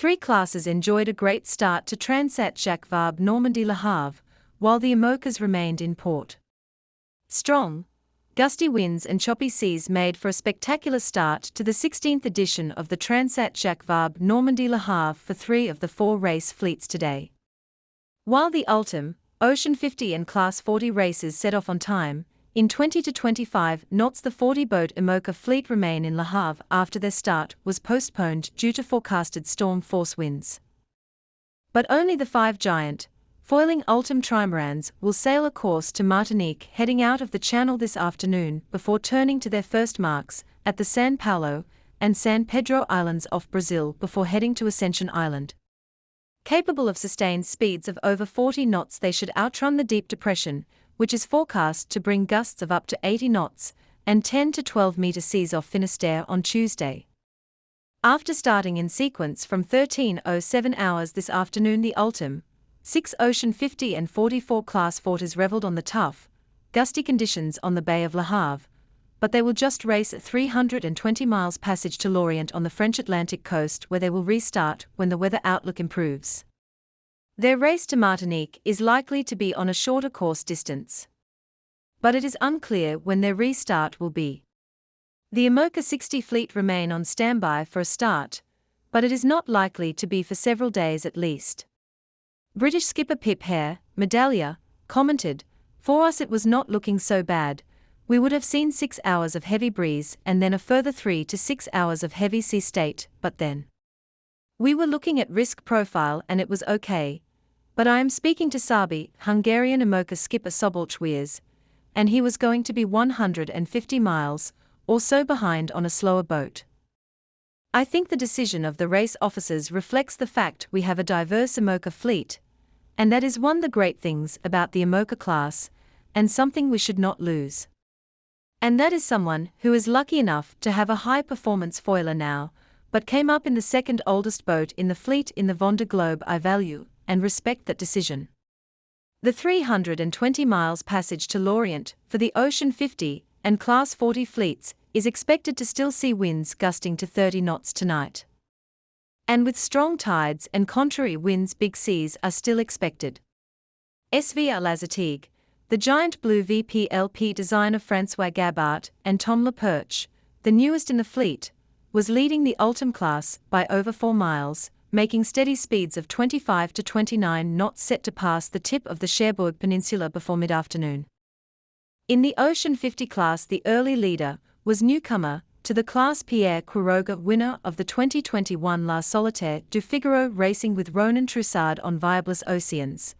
Three classes enjoyed a great start to Transat Jacques Vabre Normandie-Le Havre, while the IMOCAs remained in port. Strong, gusty winds and choppy seas made for a spectacular start to the 16th edition of the Transat Jacques Vabre Normandie-Le Havre for 3 of the 4 race fleets today. While the Ultim, Ocean 50 and Class 40 races set off on time, in 20 to 25 knots the 40-boat IMOCA fleet remain in Le Havre after their start was postponed due to forecasted storm force winds. But only the 5 giant, foiling Ultim trimarans will sail a course to Martinique heading out of the channel this afternoon before turning to their first marks at the San Paulo and San Pedro Islands off Brazil before heading to Ascension Island. Capable of sustained speeds of over 40 knots, they should outrun the deep depression, which is forecast to bring gusts of up to 80 knots and 10 to 12-meter seas off Finisterre on Tuesday. After starting in sequence from 13:07 hours this afternoon, the Ultim, 6 Ocean 50 and 44 Class 40s reveled on the tough, gusty conditions on the Bay of Le Havre, but they will just race at 320 miles passage to Lorient on the French Atlantic coast, where they will restart when the weather outlook improves. Their race to Martinique is likely to be on a shorter course distance, but it is unclear when their restart will be. The IMOCA 60 fleet remain on standby for a start, but it is not likely to be for several days at least. British skipper Pip Hare, Medallia, commented, "For us it was not looking so bad. We would have seen 6 hours of heavy breeze and then a further 3 to 6 hours of heavy sea state, but then we were looking at risk profile and it was okay. But I am speaking to Sabi, Hungarian IMOCA skipper Szabolcs Weirs, and he was going to be 150 miles or so behind on a slower boat. I think the decision of the race officers reflects the fact we have a diverse IMOCA fleet, and that is one of the great things about the IMOCA class, and something we should not lose. And that is someone who is lucky enough to have a high-performance foiler now, but came up in the second oldest boat in the fleet in the Vendée Globe. I value and respect that decision." The 320 miles passage to Lorient for the Ocean 50 and Class 40 fleets is expected to still see winds gusting to 30 knots tonight. And with strong tides and contrary winds, big seas are still expected. SV Lazatigue, the giant blue VPLP design of François Gabart and Tom Leperche, the newest in the fleet, was leading the Ultim class by over 4 miles, making steady speeds of 25 to 29 knots, set to pass the tip of the Cherbourg Peninsula before mid-afternoon. In the Ocean 50 class, the early leader was newcomer to the class Pierre Quiroga, winner of the 2021 La Solitaire du Figaro, racing with Ronan Troussard on Viables Oceans,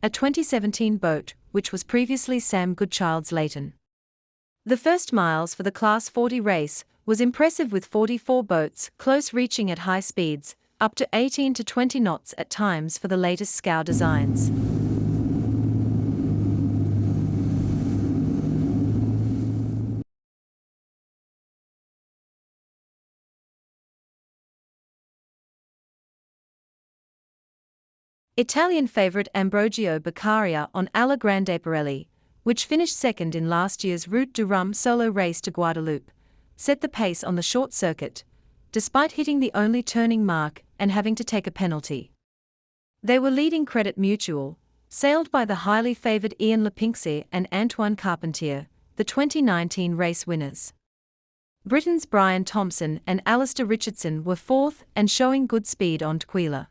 a 2017 boat which was previously Sam Goodchild's Leighton. The first miles for the Class 40 race was impressive, with 44 boats close, reaching at high speeds up to 18 to 20 knots at times for the latest scow designs. Italian favourite Ambrogio Beccaria on Alla Grande Pirelli, which finished second in last year's Route du Rhum solo race to Guadeloupe, set the pace on the short circuit, despite hitting the only turning mark and having to take a penalty. They were leading Credit Mutual, sailed by the highly favoured Ian Lepinxi and Antoine Carpentier, the 2019 race winners. Britain's Brian Thompson and Alistair Richardson were fourth and showing good speed on Tuquila.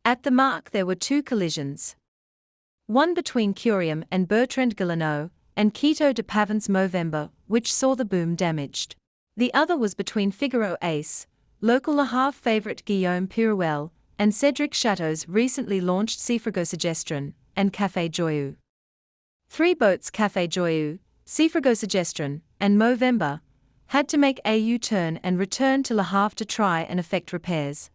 At the mark there were 2 collisions. One between Curium and Bertrand Guilleneau, and Quito de Pavance Movember, which saw the boom damaged. The other was between Figaro Ace, local Le Havre favourite Guillaume Pirouel, and Cédric Chateau's recently launched Seafragosugestron, and Café Joyeux. 3 boats, Café Joyeux, Seafragosugestron, and Movember, had to make a U-turn and return to Le Havre to try and effect repairs.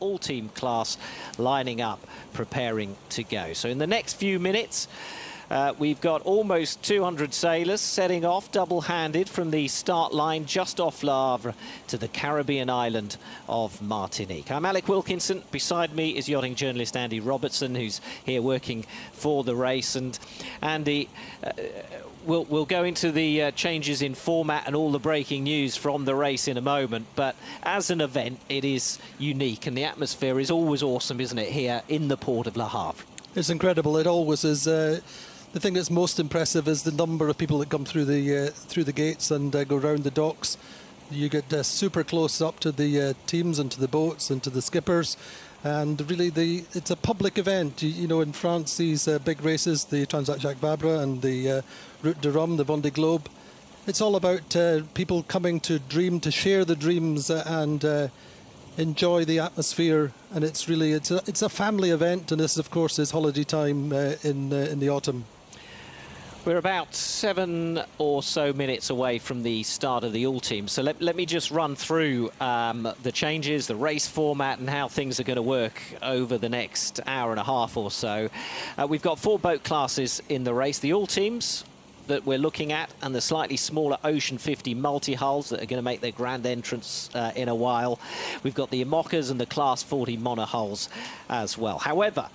Ultim class lining up, preparing to go. So in the next few minutes, we've got almost 200 sailors setting off double-handed from the start line just off Le Havre to the Caribbean island of Martinique. I'm Alec Wilkinson. Beside me is yachting journalist Andy Robertson, who's here working for the race. And Andy, we'll go into the changes in format and all the breaking news from the race in a moment. But as an event, it is unique, and the atmosphere is always awesome, isn't it, here in the port of Le Havre? It's incredible. It always is. The thing that's most impressive is the number of people that come through the gates and go round the docks. You get super close up to the teams and to the boats and to the skippers. And really, it's a public event. You know, in France, these big races, the Transat Jacques Vabre and the Route de Rome, the Vendée Globe, it's all about people coming to dream, to share the dreams and enjoy the atmosphere. And it's a family event, and this, of course, is holiday time in the autumn. We're about 7 or so minutes away from the start of the Ultim. So let me just run through the changes, the race format, and how things are going to work over the next hour and a half or so. We've got 4 boat classes in the race. The Ultims that we're looking at, and the slightly smaller Ocean 50 multi-hulls that are going to make their grand entrance in a while. We've got the IMOCAs and the Class 40 monohulls as well. However,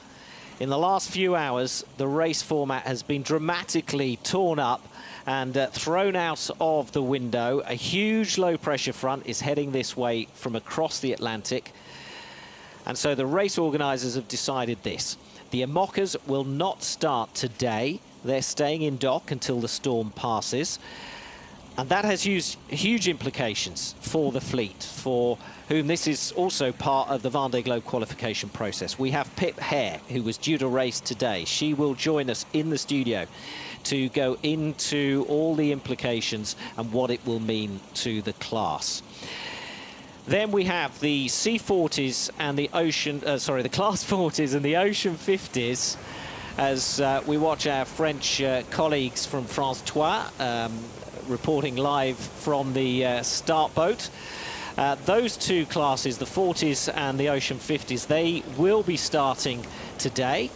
in the last few hours, the race format has been dramatically torn up and thrown out of the window. A huge low-pressure front is heading this way from across the Atlantic. And so the race organisers have decided this. The IMOCAs will not start today. They're staying in dock until the storm passes. And that has huge implications for the fleet, for whom this is also part of the Vendée Globe qualification process. We have Pip Hare, who was due to race today. She will join us in the studio to go into all the implications and what it will mean to the class. Then we have the C40s and the the Class 40s and the Ocean 50s, as we watch our French colleagues from France 2 reporting live from the start boat. Those 2 classes, the 40s and the Ocean 50s, they will be starting today,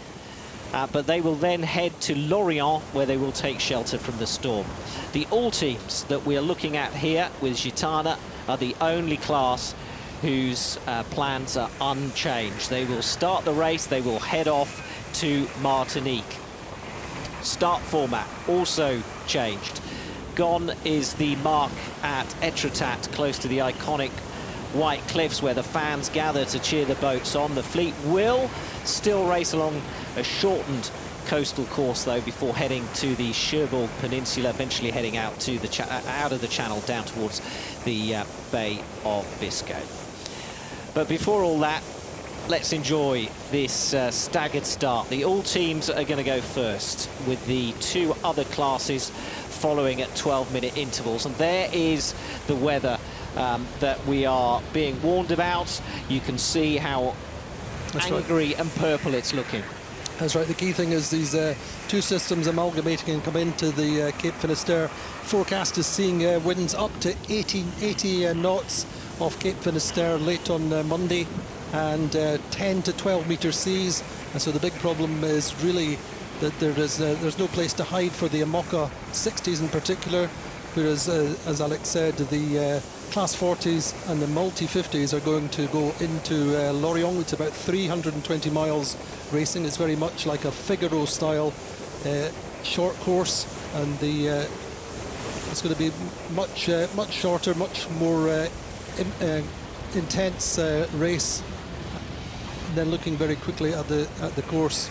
but they will then head to Lorient, where they will take shelter from the storm. The Ultims that we are looking at here with Gitana are the only class whose plans are unchanged. They will start the race, they will head off to Martinique. Start format also changed. Gone is the mark at Etretat, close to the iconic White Cliffs, where the fans gather to cheer the boats on. The fleet will still race along a shortened coastal course, though, before heading to the Cherbourg Peninsula, eventually heading out to the out of the channel down towards the Bay of Biscay. But before all that, let's enjoy this staggered start. The Ultims are going to go first, with the 2 other classes following at 12-minute intervals. And there is the weather that we are being warned about. You can see how angry and purple it's looking. That's right. The key thing is these 2 systems amalgamating and come into the Cape Finisterre. Forecast is seeing winds up to 80 knots off Cape Finisterre late on Monday, and 10 to 12 metre seas. And so the big problem is really that there's no place to hide for the IMOCA 60s in particular, whereas, as Alex said, the Class 40s and the multi-50s are going to go into Lorient. It's about 320 miles racing. It's very much like a Figaro-style short course, and it's going to be much shorter, much more intense race. And then looking very quickly at the course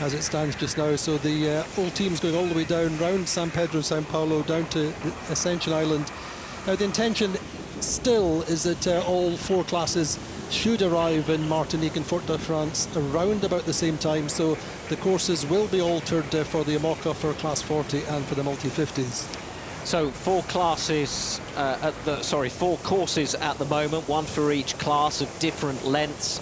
as it stands just now. So the Ultim's going all the way down, round San Pedro and Sao Paulo, down to the Ascension Island. Now the intention still is that all 4 classes should arrive in Martinique and Fort-de-France around about the same time. So the courses will be altered for the IMOCA, for Class 40 and for the multi-50s. So 4 classes, 4 courses at the moment, 1 for each class of different lengths.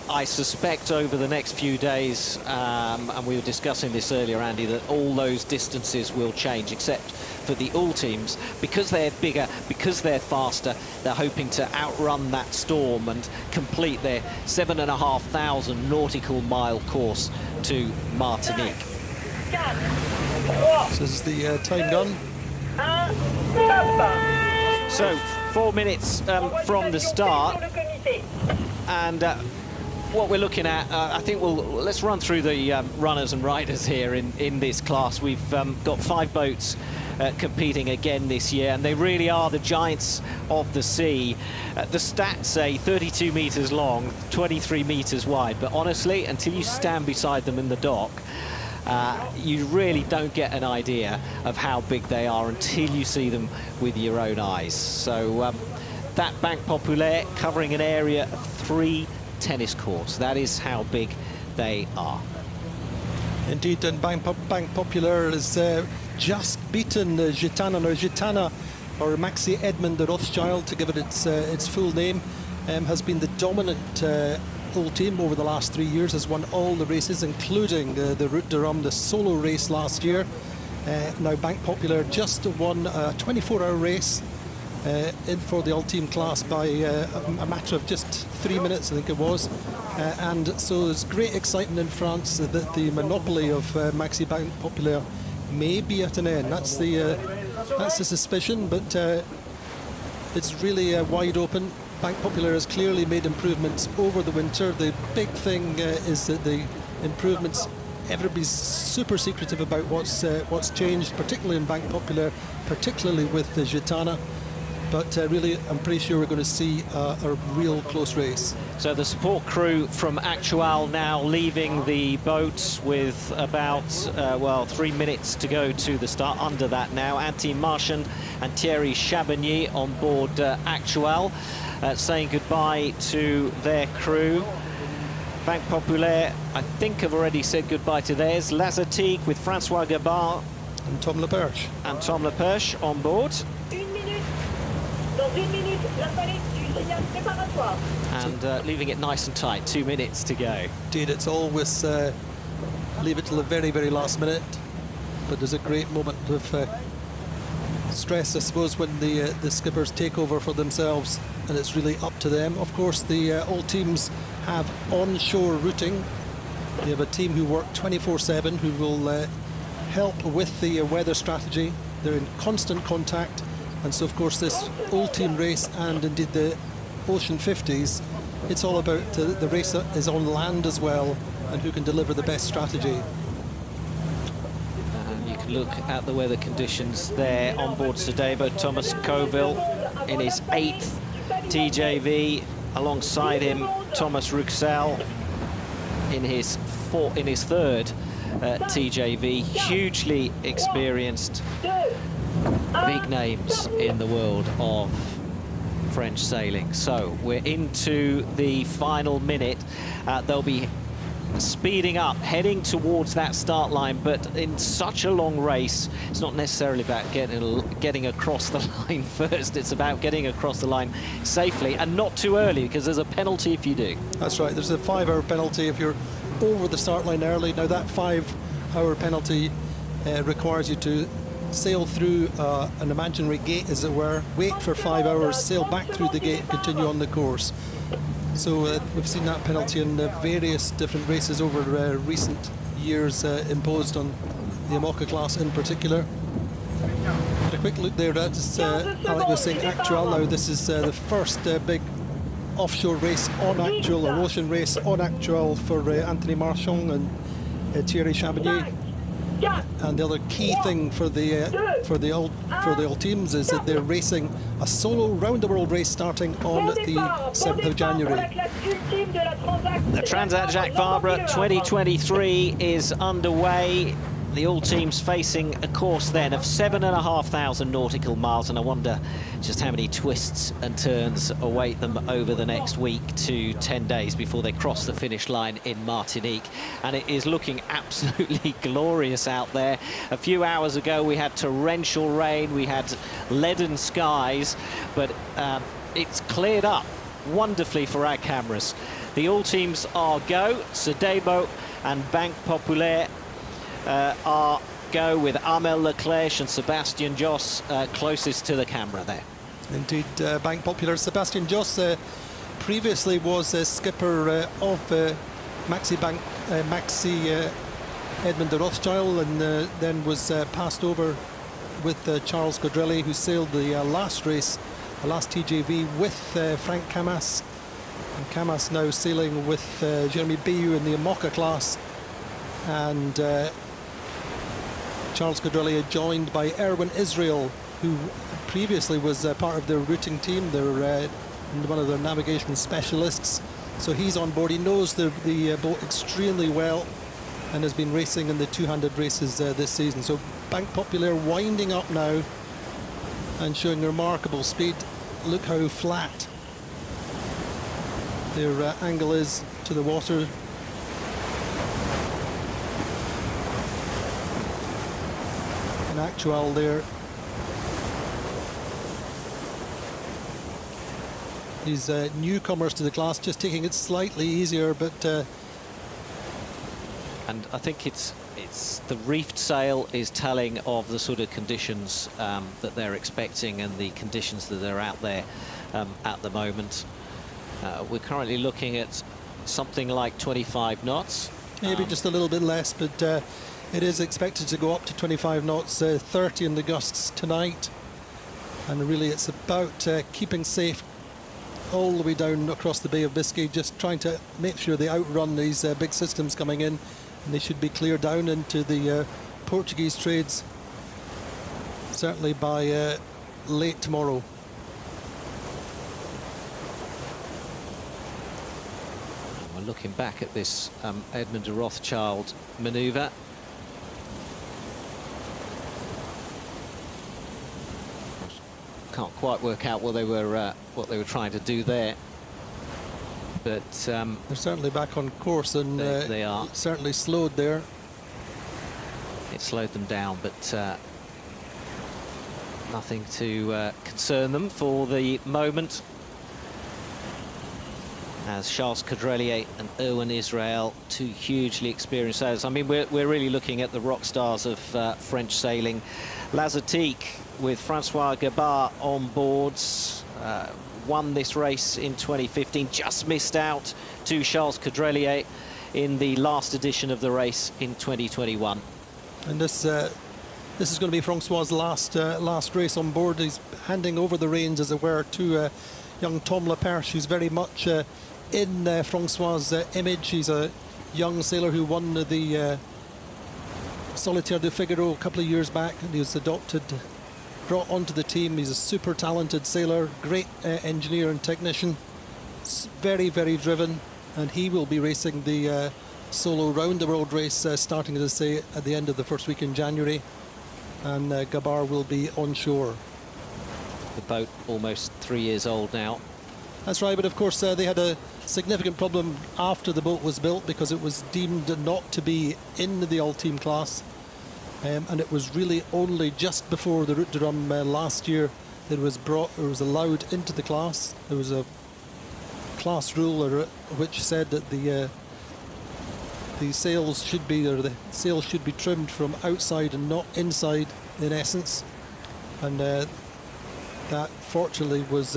I suspect over the next few days, and we were discussing this earlier, Andy, that all those distances will change, except for the ULTIMs. Because they're bigger, because they're faster, they're hoping to outrun that storm and complete their 7,500 nautical mile course to Martinique. This is the time gun. So 4 minutes from the start, and what we're looking at, I think let's run through the runners and riders here in this class. We've got 5 boats competing again this year, and they really are the giants of the sea. The stats say 32 meters long, 23 meters wide, but honestly, until you stand beside them in the dock, you really don't get an idea of how big they are until you see them with your own eyes. So that Banque Populaire covering an area of 3 tennis courts. That is how big they are. Indeed, and Banque Populaire is just beaten Gitana, or Maxi Edmond de Rothschild, to give it its full name, has been the dominant Ultim over the last 3 years, has won all the races, including the Route de Rome, the solo race last year. Now Banque Populaire just won a 24-hour race in for the Ultim class by a matter of just 3 minutes, I think it was. And so there's great excitement in France that the monopoly of Maxi Banque Populaire may be at an end. That's the suspicion, but it's really wide open. Banque Populaire has clearly made improvements over the winter. The big thing is that the improvements, everybody's super secretive about what's changed, particularly in Banque Populaire, particularly with the Gitana. But really, I'm pretty sure we're going to see a real close race. So the support crew from Actual now leaving the boat with about, 3 minutes to go to the start. Under that now, Antime Marchand and Thierry Chabagny on board Actual, saying goodbye to their crew. Banque Populaire, I think, have already said goodbye to theirs. Lazatique with Francois Gabard. And Tom Leperche. And Tom Leperche on board. And leaving it nice and tight, 2 minutes to go. Indeed, it's always leave it till the very, very last minute. But there's a great moment of stress, I suppose, when the skippers take over for themselves, and it's really up to them. Of course, the all teams have onshore routing. They have a team who work 24/7, who will help with the weather strategy. They're in constant contact. And so, of course, this Ultim race and indeed the Ocean 50s, it's all about the race that is on land as well, and who can deliver the best strategy. And you can look at the weather conditions there on board today. But Thomas Coville in his 8th TJV, alongside him Thomas Ruxel in his 3rd TJV. Hugely experienced, big names in the world of French sailing. So we're into the final minute. They'll be speeding up, heading towards that start line, but in such a long race, it's not necessarily about getting across the line first. It's about getting across the line safely and not too early, because there's a penalty if you do. That's right. There's a 5-hour penalty if you're over the start line early. Now that 5-hour penalty requires you to sail through an imaginary gate, as it were, wait for 5 hours, sail back through the gate and continue on the course. So we've seen that penalty in various different races over recent years, imposed on the IMOCA class in particular. But a quick look there at, Alec was saying, Actual. Now this is the first big offshore race on Actual, or ocean race on Actual, for Antime Marchand and Thierry Chabagny. And the other key thing for the Ultims is that they're racing a solo round-the-world race starting on the 7th of January. The Transat Jacques Vabre 2023 is underway. The ULTIMs facing a course then of 7,500 nautical miles, and I wonder just how many twists and turns await them over the next week to 10 days before they cross the finish line in Martinique. And it is looking absolutely glorious out there. A few hours ago we had torrential rain, we had leaden skies, but it's cleared up wonderfully for our cameras. The Ultims are go. Sedebo and Banque Populaire are go, with Amel Leclerc and Sebastian Josse closest to the camera there. Indeed, Banque Populaire. Sebastian Josse previously was skipper of Maxi Edmond de Rothschild, and then was passed over with Charles Caudrelier, who sailed the last race, the last TJV, with Frank Camas. And Camas now sailing with Jeremy Bayou in the IMOCA class, and Charles Caudrelier joined by Erwin Israel, who previously was part of their routing team. They're one of their navigation specialists, so he's on board. He knows the boat extremely well and has been racing in the two-handed races this season. So Banque Populaire winding up now and showing remarkable speed. Look how flat their angle is to the water. In actual, there these newcomers to the class just taking it slightly easier, but and I think it's the reefed sail is telling of the sort of conditions that they're expecting and the conditions that are out there at the moment. We're currently looking at something like 25 knots. Maybe just a little bit less, but it is expected to go up to 25 knots, 30 in the gusts tonight. And really it's about keeping safe all the way down across the Bay of Biscay, just trying to make sure they outrun these big systems coming in, and they should be clear down into the Portuguese trades, certainly by late tomorrow. We're looking back at this Edmond de Rothschild manoeuvre. Can't quite work out what they were trying to do there, but they're certainly back on course, and they are certainly slowed there. It slowed them down, but nothing to concern them for the moment, as Charles Caudrelier and Erwin Israel, two hugely experienced sailors. I mean, we're really looking at the rock stars of French sailing. L'Azotique, with Francois Gabard on boards, won this race in 2015, just missed out to Charles Caudrelier in the last edition of the race in 2021. And this is going to be Francois' last race on board. He's handing over the reins, as it were, to young Tom Laperche, who's very much in Francois' image. He's a young sailor who won the Solitaire de Figaro a couple of years back, and he was brought onto the team. He's a super talented sailor, great engineer and technician, very, very driven, and he will be racing the solo round the world race starting, as I say, at the end of the first week in January, and Gabard will be on shore. The boat almost 3 years old now. That's right, but of course they had a significant problem after the boat was built, because it was deemed not to be in the Ultim class. And it was really only just before the Route de Rhum last year that it was allowed into the class. There was a class rule which said that the sails should be trimmed from outside and not inside, in essence. And that fortunately was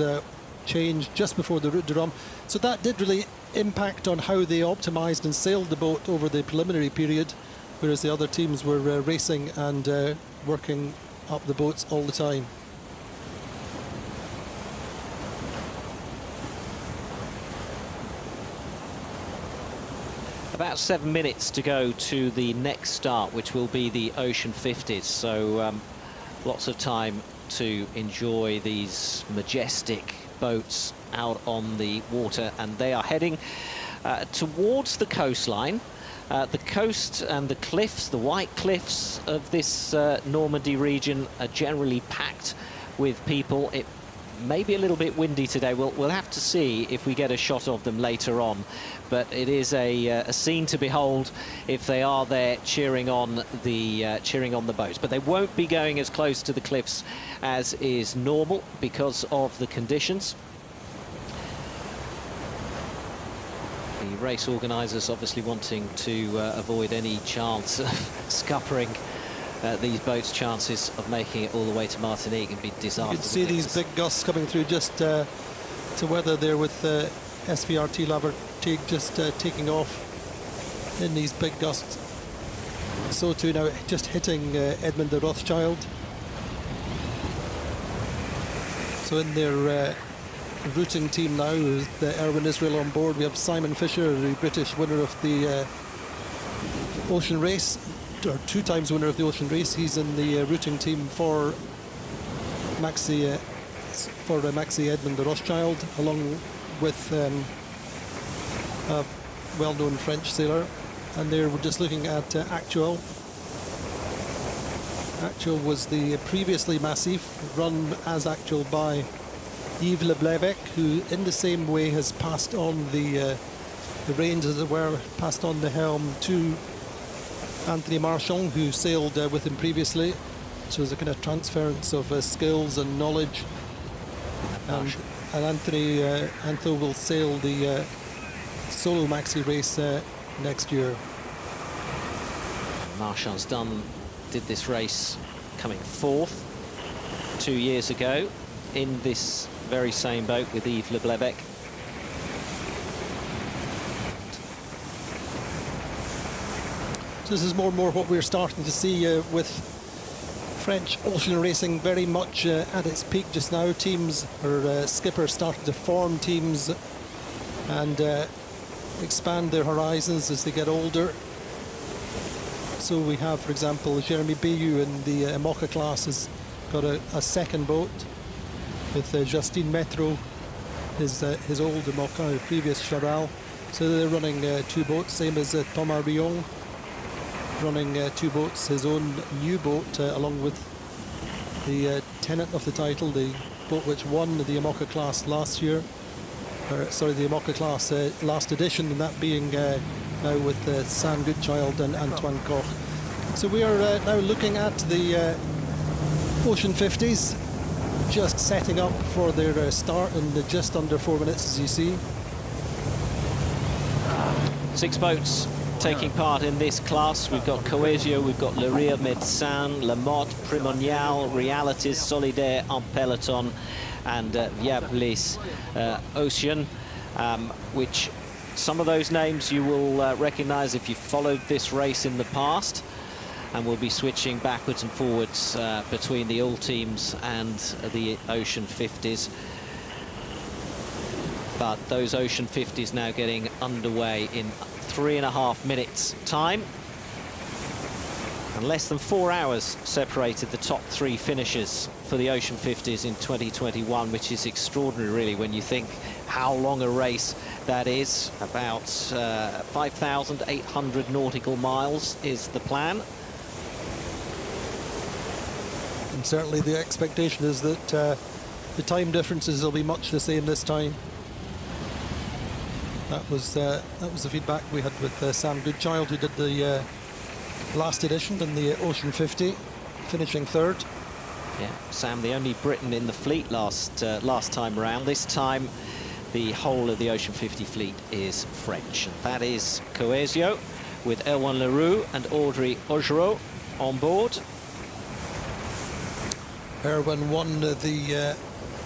changed just before the Route de Rhum. So that did really impact on how they optimised and sailed the boat over the preliminary period, whereas the other teams were racing and working up the boats all the time. About 7 minutes to go to the next start, which will be the Ocean 50s. So lots of time to enjoy these majestic boats out on the water, and they are heading towards the coastline. The coast and the cliffs, the white cliffs of this Normandy region, are generally packed with people. It may be a little bit windy today. We'll have to see if we get a shot of them later on. But it is a scene to behold if they are there cheering on the boats. But they won't be going as close to the cliffs as is normal because of the conditions. The race organisers obviously wanting to avoid any chance of scuppering these boats' chances of making it all the way to Martinique and be disastrous. You can see these big gusts coming through just to weather there with SVRT Lavertig just taking off in these big gusts. So too now just hitting Edmund de Rothschild. So in their routing team now, with Erwin Israel on board, we have Simon Fisher, the British winner of the Ocean Race, or 2 times winner of the Ocean Race. He's in the routing team for Maxi Edmund de Rothschild, along with a well-known French sailor. And there we're just looking at Actual. Actual was the previously Massif, run as Actual by Yves Le Blevec, who in the same way has passed on the reins, as it were, passed on the helm to Anthony Marchand, who sailed with him previously. So there's a kind of transference of skills and knowledge. And Anthony will sail the solo maxi race next year. Marchand's did this race coming 4th 2 years ago in this very same boat with Yves Le Blevec. So this is more and more what we're starting to see with French ocean racing very much at its peak just now. Teams or skippers starting to form teams and expand their horizons as they get older. So we have, for example, Jeremy Bayou in the IMOCA class has got a second boat with Justine Metro, his old IMOCA, the previous Charal. So they're running 2 boats, same as Thomas Rion, running 2 boats, his own new boat, along with the tenant of the title, the boat which won the IMOCA class last year. Sorry, the IMOCA class last edition, and that being now with Sam Goodchild and Antoine Koch. So we are now looking at the Ocean 50s, just setting up for their start in just under 4 minutes, as you see. 6 boats taking part in this class. We've got Coesio, we've got Le Rire Médecin, La Motte, Primonial, Realities, Solidaire, En Peloton, and Viablis Ocean, which some of those names you will recognise if you followed this race in the past, and we'll be switching backwards and forwards between the ULTIMs and the Ocean 50s. But those Ocean 50s now getting underway in 3.5 minutes time. And less than 4 hours separated the top 3 finishers for the Ocean 50s in 2021, which is extraordinary, really, when you think how long a race that is. About 5,800 nautical miles is the plan. And certainly the expectation is that the time differences will be much the same this time. That was the feedback we had with Sam Goodchild, who did the last edition in the Ocean 50, finishing 3rd. Yeah, Sam, the only Briton in the fleet last time around. This time, the whole of the Ocean 50 fleet is French. And that is Coesio, with Erwan Leroux and Audrey Augereau on board. Erwan won the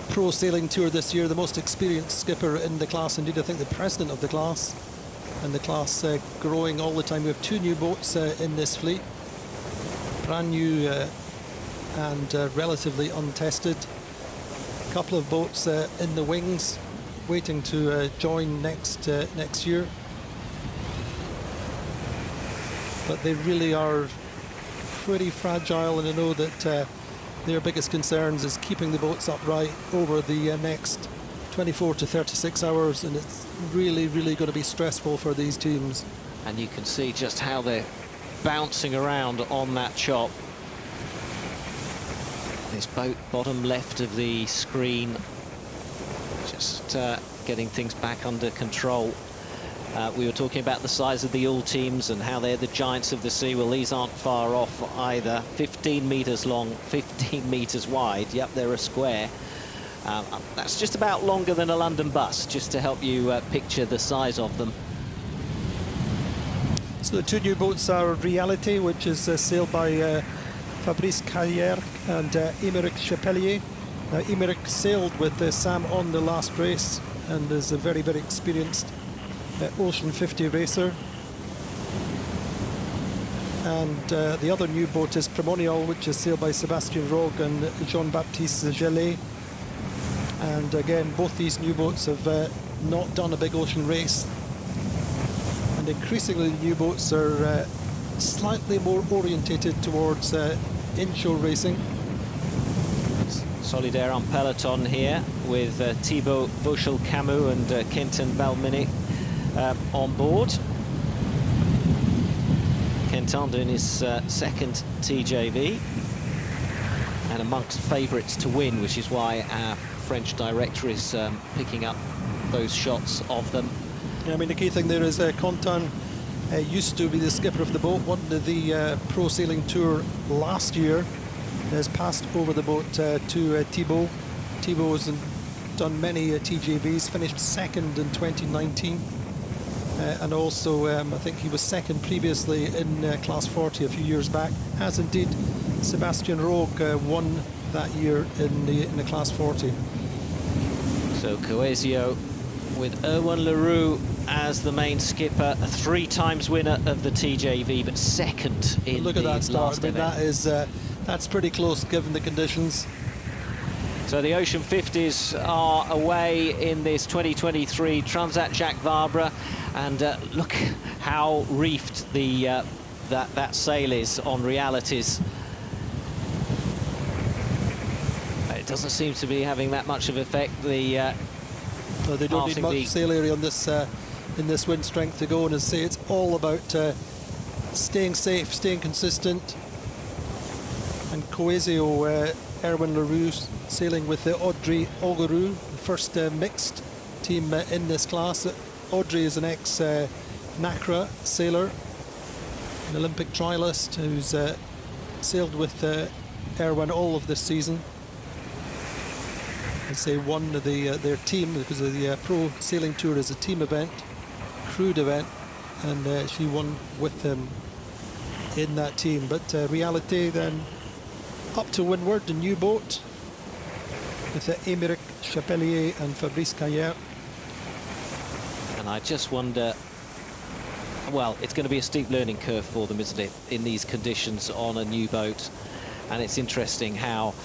Pro Sailing Tour this year, the most experienced skipper in the class. Indeed, I think the president of the class. And the class growing all the time. We have 2 new boats in this fleet, brand new and relatively untested. A couple of boats in the wings, waiting to join next year. But they really are pretty fragile, and I know that their biggest concerns is keeping the boats upright over the next 24 to 36 hours, and it's really going to be stressful for these teams. And you can see just how they're bouncing around on that chop. This boat bottom left of the screen, just getting things back under control. We were talking about the size of the ULTIMs and how they're the giants of the sea. Well, these aren't far off either. 15 meters long, 15 meters wide. Yep, they're a square. That's just about longer than a London bus, just to help you picture the size of them. So the two new boats are Reality, which is sailed by Fabrice Carrière and Émeric Chapelier. Now, Émeric sailed with Sam on the last race and is a very, very experienced Ocean 50 racer. And the other new boat is Primonial, which is sailed by Sébastien Rogue and Jean-Baptiste Gellet. And again, both these new boats have not done a big ocean race. And increasingly, the new boats are slightly more orientated towards inshore racing. Solidaire en peloton here with Thibaut Vauchel-Camus and Quentin Valminic on board. Quentin doing his second TJV and amongst favourites to win, which is why our French director is picking up those shots of them. Yeah, I mean, the key thing there is Quentin used to be the skipper of the boat, won the Pro Sailing Tour last year, has passed over the boat to Thibaut. Thibaut has done many TJVs, finished second in 2019. And also, I think he was second previously in Class 40 a few years back, as indeed Sébastien Rogue won that year in the Class 40. So Coesio with Erwan Leroux as the main skipper, a 3 times winner of the TJV, but second in Look at that start. I mean, event. that is that's pretty close given the conditions. So the Ocean 50s are away in this 2023 Transat Jacques Vabre, and look how reefed the that sail is on Realities. It doesn't seem to be having that much of effect. They don't need much sail area on this in this wind strength to go, and as I say, it's all about staying safe, staying consistent. And Coesio, Erwan Leroux sailing with Audrey Augeroux, the first mixed team in this class. Audrey is an ex-NACRA sailor, an Olympic trialist who's sailed with Erwan all of this season. As they won their team, because the Pro Sailing Tour is a team event, crewed event, and she won with them in that team. But Reality then up to windward, the new boat with Émeric Chapelier and Fabrice Carrière. And I just wonder, well, it's going to be a steep learning curve for them, isn't it, in these conditions on a new boat. And it's interesting how,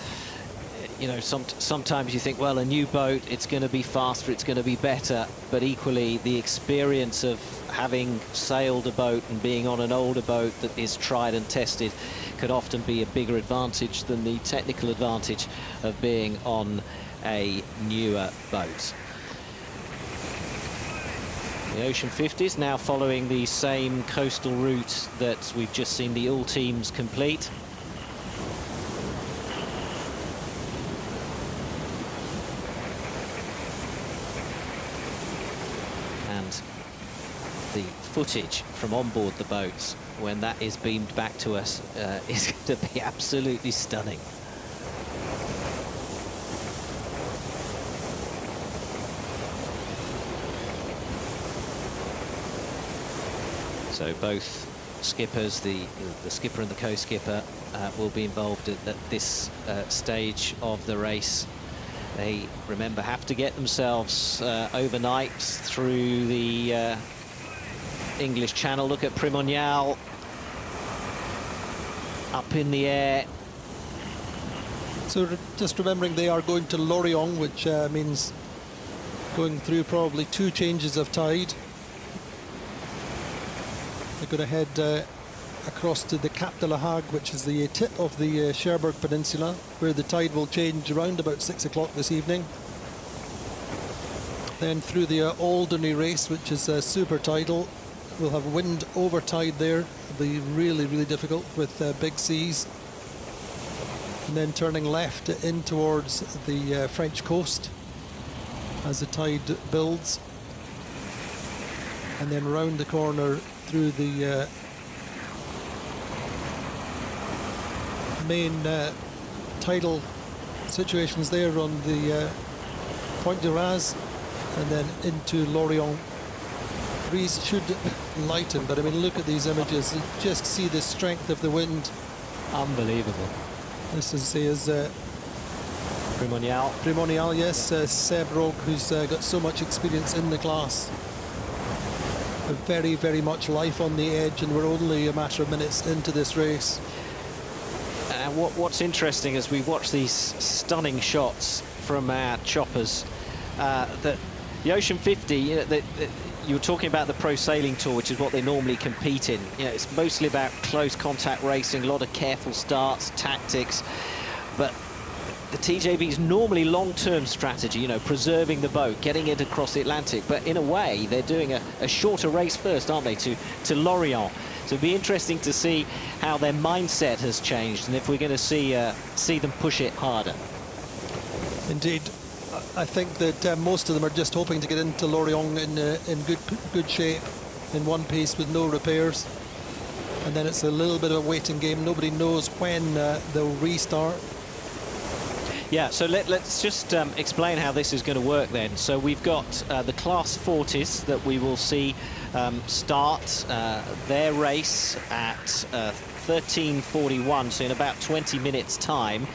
you know, sometimes you think, well, a new boat, it's going to be faster, it's going to be better, but equally the experience of having sailed a boat and being on an older boat that is tried and tested could often be a bigger advantage than the technical advantage of being on a newer boat. The Ocean 50s now following the same coastal route that we've just seen the Ultims complete. And the footage from on board the boats when that is beamed back to us is going to be absolutely stunning. So both skippers, the skipper and the co-skipper, will be involved at this stage of the race. They, remember, have to get themselves overnight through the English Channel. Look at Primonial up in the air. So just remembering they are going to Lorient, which means going through probably 2 changes of tide. They're going to head across to the Cap de la Hague, which is the tip of the Cherbourg Peninsula, where the tide will change around about 6 o'clock this evening. Then through the Alderney race, which is super tidal. We'll have wind over tide there. It'll be really, really difficult with big seas. And then turning left in towards the French coast as the tide builds. And then round the corner through the main tidal situations there on the Pointe de Raz, and then into Lorient breeze should lighten, but I mean, look at these images. You just see the strength of the wind. Unbelievable. This is Primonial. yes, Seb Rogue, who's got so much experience in the class. Very, very much life on the edge, and we're only a matter of minutes into this race. And what's interesting as we watch these stunning shots from our choppers, that the Ocean 50, you know, you were talking about the Pro Sailing Tour, which is what they normally compete in. You know, it's mostly about close contact racing, a lot of careful starts, tactics, but the TJV is normally long-term strategy, you know, preserving the boat, getting it across the Atlantic. But in a way, they're doing a shorter race first, aren't they, to Lorient. So it'll be interesting to see how their mindset has changed and if we're going to see them push it harder. Indeed. I think that most of them are just hoping to get into Lorient in good shape, in one piece with no repairs. And then it's a little bit of a waiting game. Nobody knows when they'll restart. Yeah, so let's just explain how this is going to work then. So we've got the Class 40s that we will see start their race at 13:41, so in about 20 minutes' time.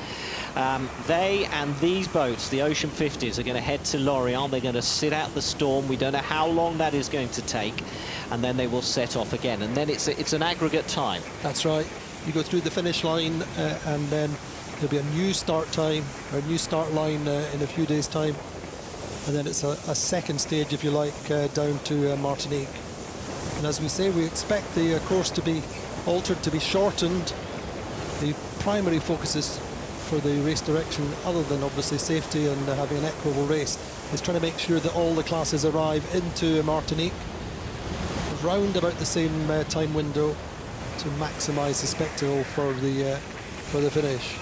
They and these boats, the Ocean 50s, are going to head to Lorient. They're going to sit out the storm. We don't know how long that is going to take, and then they will set off again. And then it's an aggregate time. That's right. You go through the finish line, and then there'll be a new start time, or a new start line in a few days' time. And then it's a second stage, if you like, down to Martinique. And as we say, we expect the course to be altered, to be shortened. The primary focus is for the race direction, other than obviously safety and having an equitable race, is trying to make sure that all the classes arrive into Martinique round about the same time window to maximise the spectacle for the finish.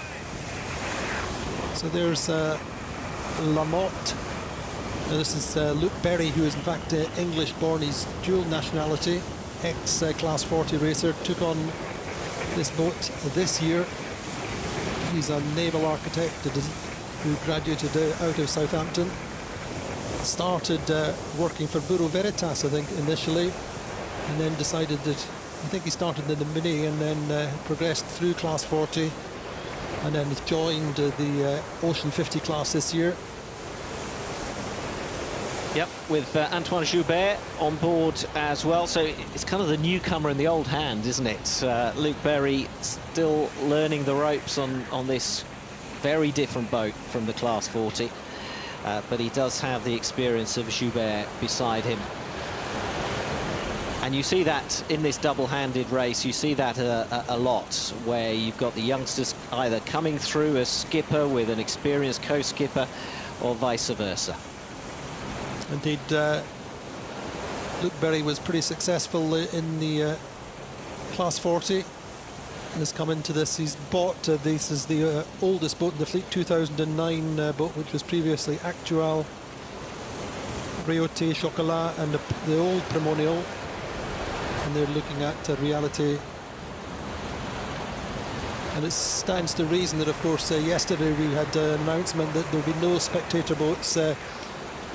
So there's Lamotte. Now this is Luke Berry, who is in fact English-born. He's dual nationality, ex-Class 40 racer. Took on this boat this year. He's a naval architect who graduated out of Southampton. Started working for Bureau Veritas, I think, initially, and then decided that, I think he started in the Mini and then progressed through Class 40, and then joined the Ocean 50 class this year. Yep, with Antoine Joubert on board as well. So it's kind of the newcomer in the old hand, isn't it? Luke Berry still learning the ropes on this very different boat from the Class 40. But he does have the experience of Joubert beside him. And you see that in this double-handed race, you see that a lot, where you've got the youngsters either coming through as skipper with an experienced co-skipper or vice versa. Indeed, Luke Berry was pretty successful in the Class 40 and has come into this. He's bought, this is the oldest boat in the fleet, 2009 boat, which was previously Actual, Réauté, Chocolat and the old Primonial, and they're looking at reality. And it stands to reason that, of course, yesterday we had an announcement that there'll be no spectator boats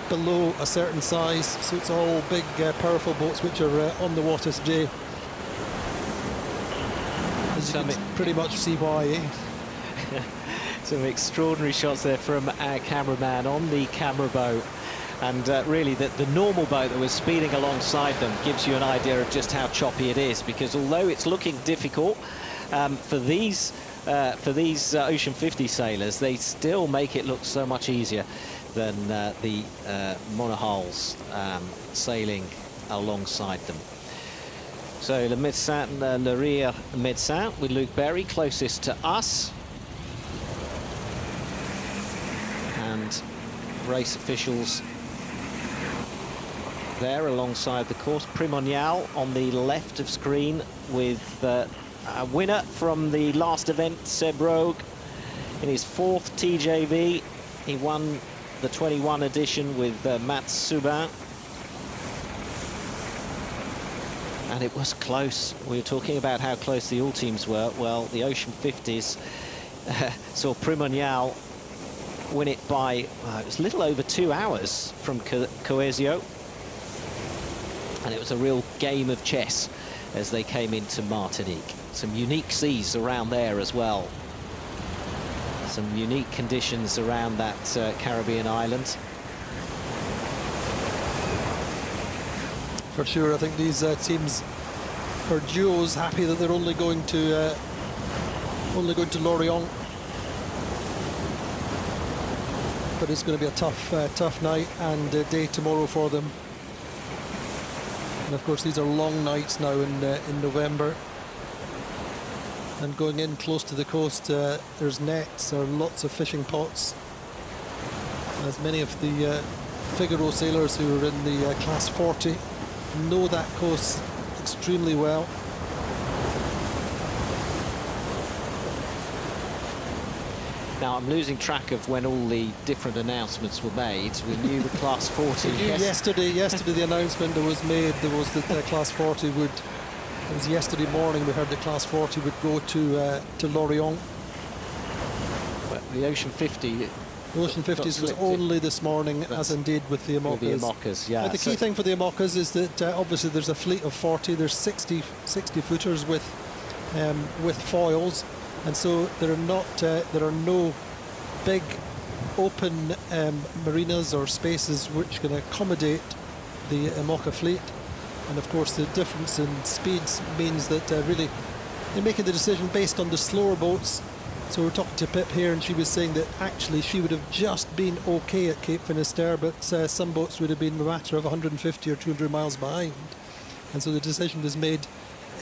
below a certain size, so it's all big powerful boats which are on the water today. As you can pretty much see why. Some extraordinary shots there from our cameraman on the camera boat, and really the normal boat that was speeding alongside them gives you an idea of just how choppy it is, because although it's looking difficult for these Ocean 50 sailors, they still make it look so much easier than the monohulls sailing alongside them. So Le Médecin, Le Rire Médecin with Luke Berry closest to us. And race officials there alongside the course. Primonial on the left of screen with a winner from the last event, Seb Rogue, in his 4th TJV. He won the 21 edition with Mats Subin. And it was close. We were talking about how close the ULTIMs were. Well, the Ocean 50s saw Primonial win it by, it was a little over 2 hours from Coesio. And it was a real game of chess as they came into Martinique. Some unique seas around there as well. Some unique conditions around that Caribbean island. For sure, I think these teams are duos happy that they're only going to Lorient. But it's going to be a tough night and day tomorrow for them. And of course, these are long nights now in November. And going in close to the coast, there's nets, there are lots of fishing pots. As many of the Figaro sailors who are in the class 40 know that coast extremely well. Now I'm losing track of when all the different announcements were made. We knew the class 40. Yesterday the announcement that was made, there was that class 40 would. It was yesterday morning we heard that class 40 would go to Lorient. But the Ocean 50. The Ocean 50s was only this morning, as indeed with the IMOCAs. With the IMOCAs, yeah. But the key thing for the IMOCAs is that obviously there's a fleet of 40. There's 60 footers with foils, and so there are no big open marinas or spaces which can accommodate the IMOCA fleet. And of course the difference in speeds means that really they're making the decision based on the slower boats. So we're talking to Pip here, and she was saying that actually she would have just been okay at Cape Finisterre, but some boats would have been a matter of 150 or 200 miles behind. And so the decision was made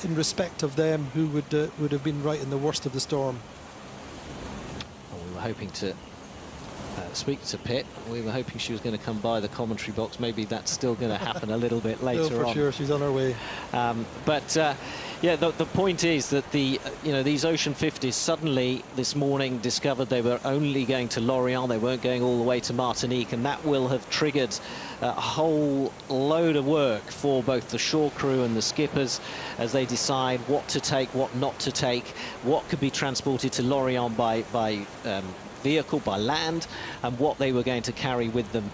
in respect of them who would have been right in the worst of the storm. Well, we were hoping to speak to Pitt. We were hoping she was going to come by the commentary box. Maybe that's still going to happen a little bit later for on. Sure, she's on her way. Yeah, the point is that these Ocean 50s suddenly this morning discovered they were only going to Lorient. They weren't going all the way to Martinique, and that will have triggered a whole load of work for both the shore crew and the skippers as they decide what to take, what not to take, what could be transported to Lorient by vehicle, by land, and what they were going to carry with them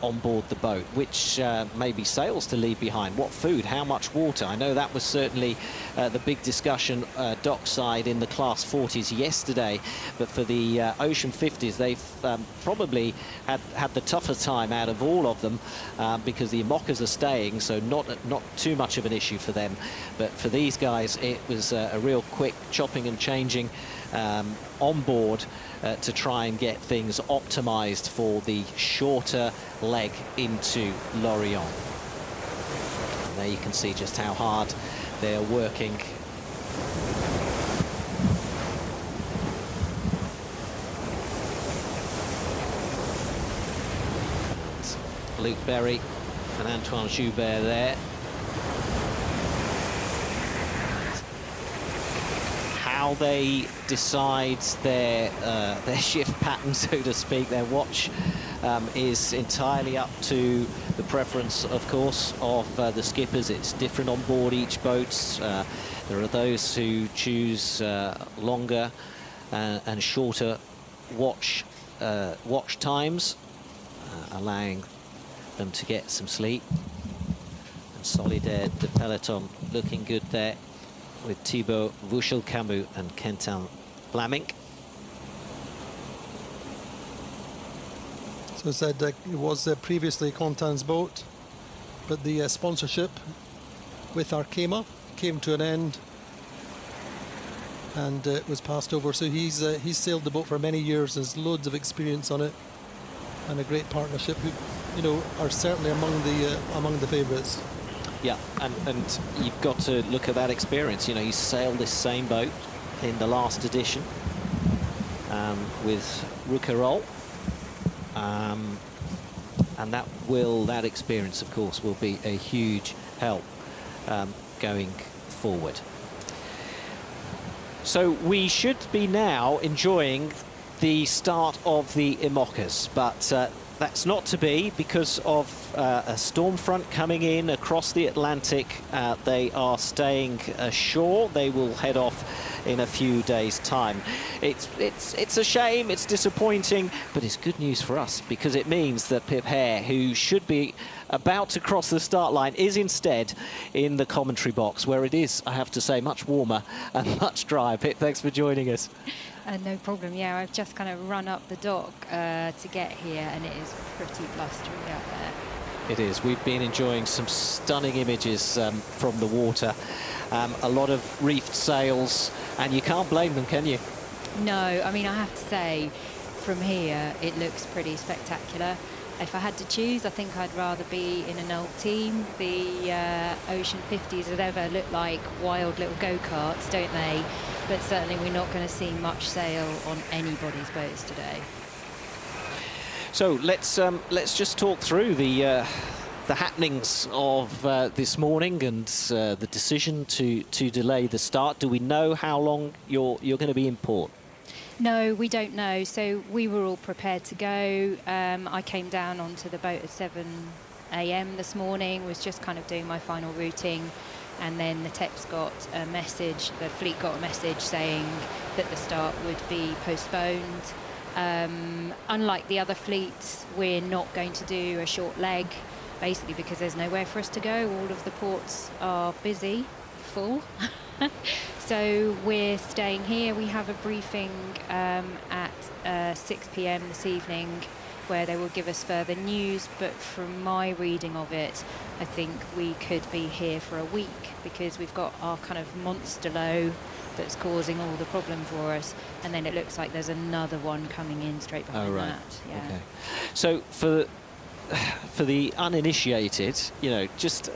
on board the boat, which maybe sails to leave behind, what food, how much water. I know that was certainly the big discussion dockside in the class 40s yesterday, but for the Ocean 50s they've probably had the tougher time out of all of them because the IMOCAs are staying, so not too much of an issue for them. But for these guys it was a real quick chopping and changing on board to try and get things optimized for the shorter leg into Lorient. And there you can see just how hard they are working. And Luke Berry and Antoine Joubert there. How they decide their shift pattern, so to speak, their watch, is entirely up to the preference, of course, of the skippers. It's different on board each boat. There are those who choose longer and shorter watch times, allowing them to get some sleep. And Solidaire de Peloton looking good there, with Thibaut Vauchel-Camus and Quentin Flaming. So I said it was previously Quentin's boat, but the sponsorship with Arkema came to an end and it was passed over. So he's sailed the boat for many years, has loads of experience on it, and a great partnership who, you know, are certainly among the favourites. Yeah, and you've got to look at that experience. You know, you sailed this same boat in the last edition with Rouquayrol, and that experience, of course, will be a huge help going forward. So we should be now enjoying the start of the IMOCAs, but that's not to be because of a storm front coming in across the Atlantic. They are staying ashore. They will head off in a few days' time. It's a shame, it's disappointing, but it's good news for us because it means that Pip Hare, who should be about to cross the start line, is instead in the commentary box, where it is, I have to say, much warmer and much drier. Pip, thanks for joining us. No problem. Yeah, I've just kind of run up the dock to get here, and it is pretty blustery out there. It is. We've been enjoying some stunning images from the water. A lot of reefed sails, and you can't blame them, can you? No, I mean, I have to say, from here, it looks pretty spectacular. If I had to choose, I think I'd rather be in an Ultim. The Ocean 50s as ever look like wild little go-karts, don't they? But certainly we're not going to see much sail on anybody's boats today. So let's just talk through the happenings of this morning and the decision to delay the start. Do we know how long you're going to be in port? No, we don't know. So we were all prepared to go. I came down onto the boat at 7 a.m. this morning, was just kind of doing my final routing. And then the TEPS got a message, the fleet got a message saying that the start would be postponed. Unlike the other fleets, we're not going to do a short leg, basically because there's nowhere for us to go. All of the ports are busy, full. So we're staying here. We have a briefing at 6 p.m. this evening where they will give us further news, but from my reading of it, I think we could be here for a week because we've got our kind of monster low that's causing all the problem for us, and then it looks like there's another one coming in straight behind that. Yeah. Okay. So for the uninitiated, you know, just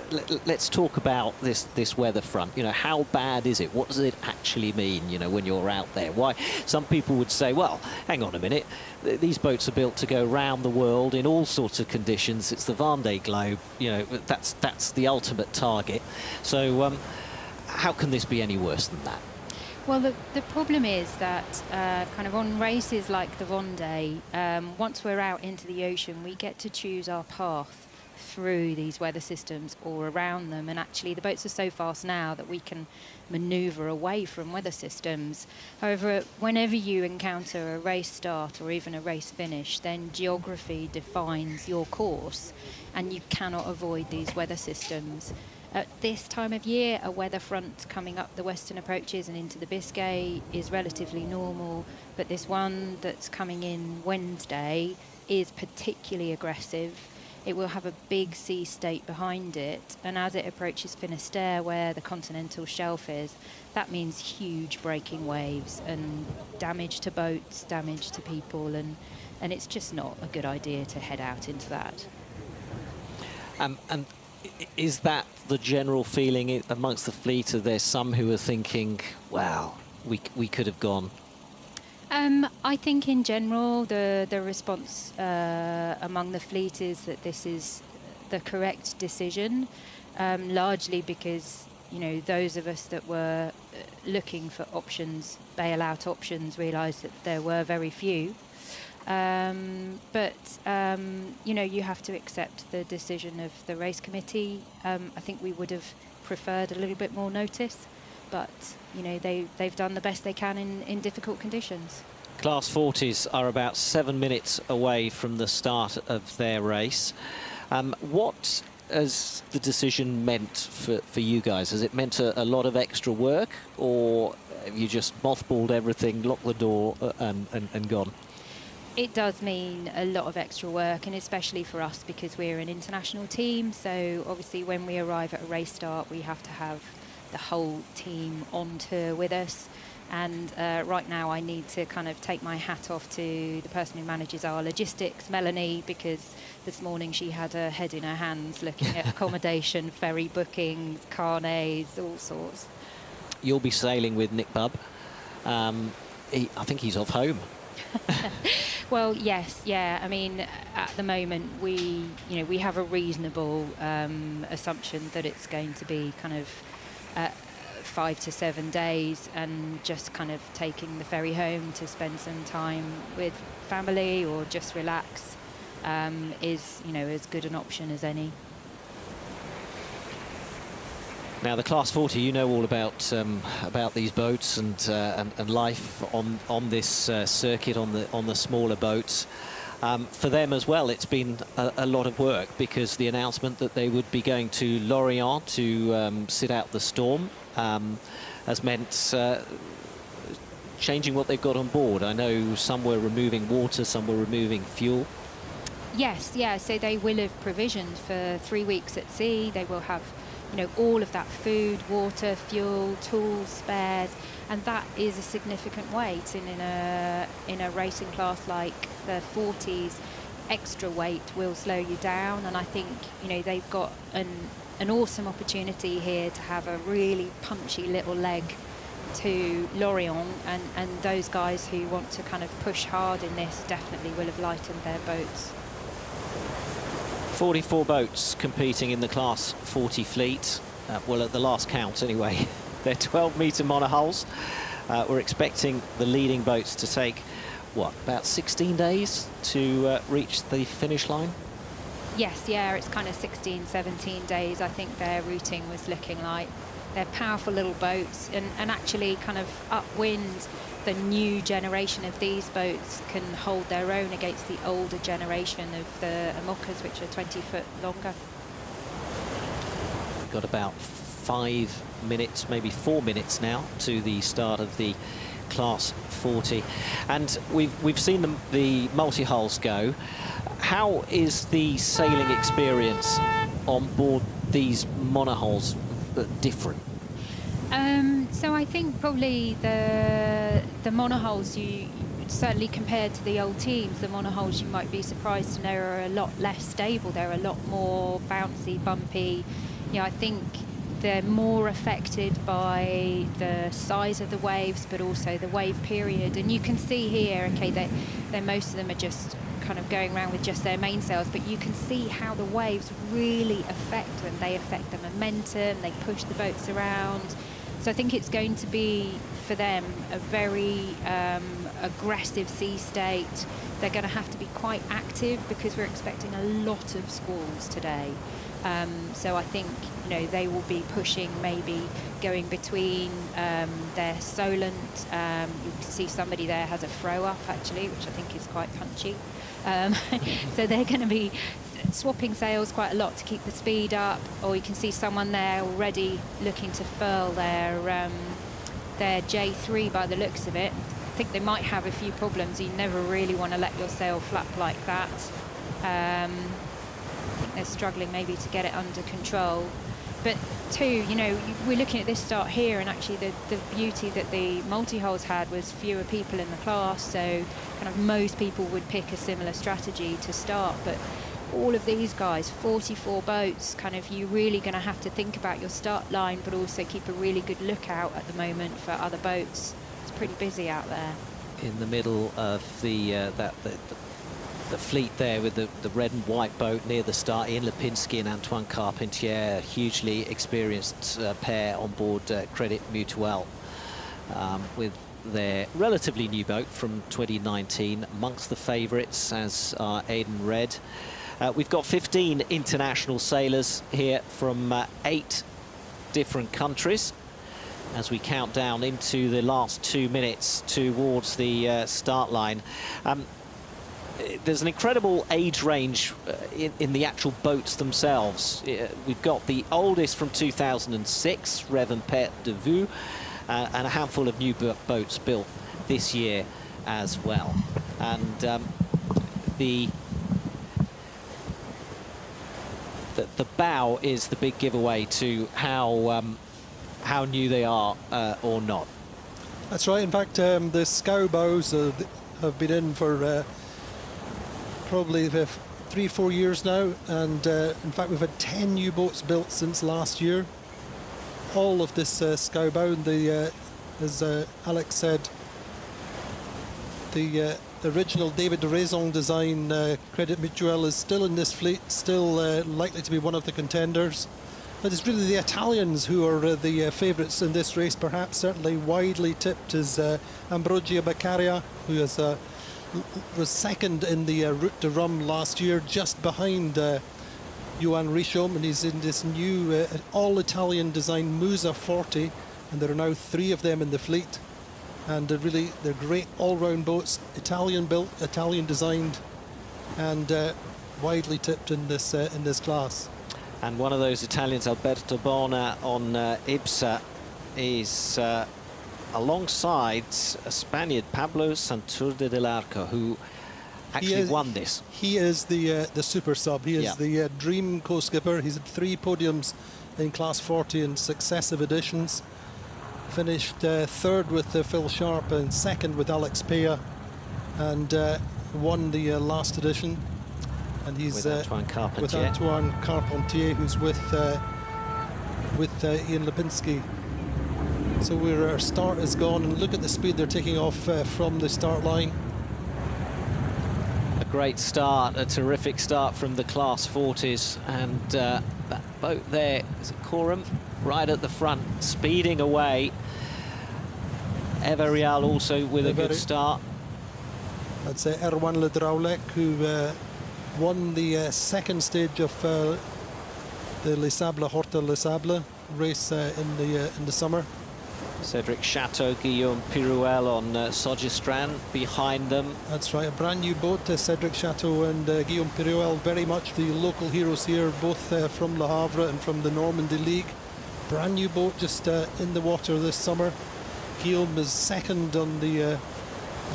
let's talk about this weather front. You know, how bad is it? What does it actually mean, you know, when you're out there? Why some people would say, well, hang on a minute, these boats are built to go round the world in all sorts of conditions. It's the Vendée Globe, you know, that's the ultimate target. So how can this be any worse than that? Well, the problem is that kind of on races like the Vendée, once we're out into the ocean, we get to choose our path through these weather systems or around them. And actually, the boats are so fast now that we can manoeuvre away from weather systems. However, whenever you encounter a race start or even a race finish, then geography defines your course, and you cannot avoid these weather systems. At this time of year, a weather front coming up the western approaches and into the Biscay is relatively normal, but this one that's coming in Wednesday is particularly aggressive. It will have a big sea state behind it, and as it approaches Finisterre, where the continental shelf is, that means huge breaking waves and damage to boats, damage to people, and it's just not a good idea to head out into that. And is that the general feeling amongst the fleet? Are there some who are thinking, wow, we could have gone? I think in general the response among the fleet is that this is the correct decision, largely because, you know, those of us that were looking for options, bailout options, realised that there were very few. But you know, you have to accept the decision of the race committee. I think we would have preferred a little bit more notice, but you know, they've done the best they can in difficult conditions. Class 40s are about 7 minutes away from the start of their race. What has the decision meant for you guys? Has it meant a lot of extra work, or have you just mothballed everything, locked the door and gone? It does mean a lot of extra work, and especially for us because we're an international team. So obviously when we arrive at a race start, we have to have the whole team on tour with us. And right now I need to kind of take my hat off to the person who manages our logistics, Melanie, because this morning she had her head in her hands looking at accommodation, ferry bookings, carnets, all sorts. You'll be sailing with Nick Bubb. I think he's off home. Well, yes, yeah. I mean, at the moment we have a reasonable assumption that it's going to be kind of 5 to 7 days, and just kind of taking the ferry home to spend some time with family or just relax. is, you know, as good an option as any. Now, the Class 40, you know all about these boats and life on this circuit, on the smaller boats. For them as well, it's been a lot of work, because the announcement that they would be going to Lorient to sit out the storm has meant changing what they've got on board. I know some were removing water, some were removing fuel. Yes, yeah, so they will have provisioned for 3 weeks at sea. They will have, you know, all of that food, water, fuel, tools, spares, and that is a significant weight. And in a racing class like the 40s, extra weight will slow you down. And I think, you know, they've got an awesome opportunity here to have a really punchy little leg to Lorient, and those guys who want to kind of push hard in this definitely will have lightened their boats. 44 boats competing in the Class 40 fleet. Well, at the last count anyway. They're 12-metre monohulls. We're expecting the leading boats to take, what, about 16 days to reach the finish line? Yes, yeah, it's kind of 16, 17 days, I think their routing was looking like. They're powerful little boats, and actually kind of upwind. The new generation of these boats can hold their own against the older generation of the IMOCAs, which are 20 foot longer. We've got about 5 minutes, maybe 4 minutes now to the start of the Class 40, and we've seen the multi-hulls go. How is the sailing experience on board these monohulls different? So I think probably the monohulls, you certainly compared to the Ultims, the monohulls, you might be surprised to know, are a lot less stable. They're a lot more bouncy, bumpy. You know, I think they're more affected by the size of the waves, but also the wave period. And you can see here, okay, they most of them are just kind of going around with just their mainsails, but you can see how the waves really affect them. They affect the momentum, they push the boats around. So I think it's going to be, for them, a very aggressive sea state. They're going to have to be quite active, because we're expecting a lot of squalls today. So I think, you know, they will be pushing, maybe going between their Solent. You can see somebody there has a throw up, actually, which I think is quite punchy. So they're going to be swapping sails quite a lot to keep the speed up, or you can see someone there already looking to furl their J3 by the looks of it. I think they might have a few problems. You never really want to let your sail flap like that. I think they're struggling maybe to get it under control. But too, you know, we're looking at this start here, and actually the beauty that the multi-hulls had was fewer people in the class, so kind of most people would pick a similar strategy to start. But all of these guys, 44 boats, kind of, you're really going to have to think about your start line, but also keep a really good lookout at the moment for other boats. It's pretty busy out there. In the middle of the fleet there, with the red and white boat near the start, Ian Lipinski and Antoine Carpentier, hugely experienced pair on board Credit Mutuelle, with their relatively new boat from 2019. Amongst the favourites, as are Aidan Red. We've got 15 international sailors here from 8 different countries as we count down into the last 2 minutes towards the start line. There's an incredible age range in the actual boats themselves. We've got the oldest from 2006, Rev and Pet de Vue, and a handful of new boats built this year as well. And the bow is the big giveaway to how new they are or not. That's right. In fact, the scow bows have been in for probably 3-4 years now, and in fact we've had 10 new boats built since last year. All of this scow bow, and as Alex said, the original David de Raison design Credit Mutuelle is still in this fleet, still likely to be one of the contenders. But it's really the Italians who are the favourites in this race, perhaps. Certainly widely tipped is Ambrogio Beccaria, who has was second in the Route de Rhum last year, just behind Johan Richomme, and he's in this new all-Italian designed Musa 40, and there are now 3 of them in the fleet. And they're great all-round boats, Italian built, Italian designed, and widely tipped in this class. And one of those Italians, Alberto Bona on Ibsa, is alongside a Spaniard, Pablo Santurce del Arco, who actually won this. He is the super sub. He is the dream co-skipper. He's had 3 podiums in Class 40 in successive editions. Finished 3rd with Phil Sharp and 2nd with Alex Pea, and won the last edition. And he's with Antoine Carpentier, who's with Ian Lipinski. So our start is gone, and look at the speed they're taking off from the start line. A great start, a terrific start from the Class 40s, and that boat there is Coram right at the front, speeding away. Everial also with a good start. I'd say Erwan Ledraulec, who won the 2nd stage of the Les Sables Horta Les Sables race in the summer. Cedric Chateau, Guillaume Pirouel on Sogistran behind them. That's right, a brand new boat, Cedric Chateau and Guillaume Pirouel, very much the local heroes here, both from Le Havre and from the Normandy League. Brand new boat just in the water this summer. Guillaume is 2nd on the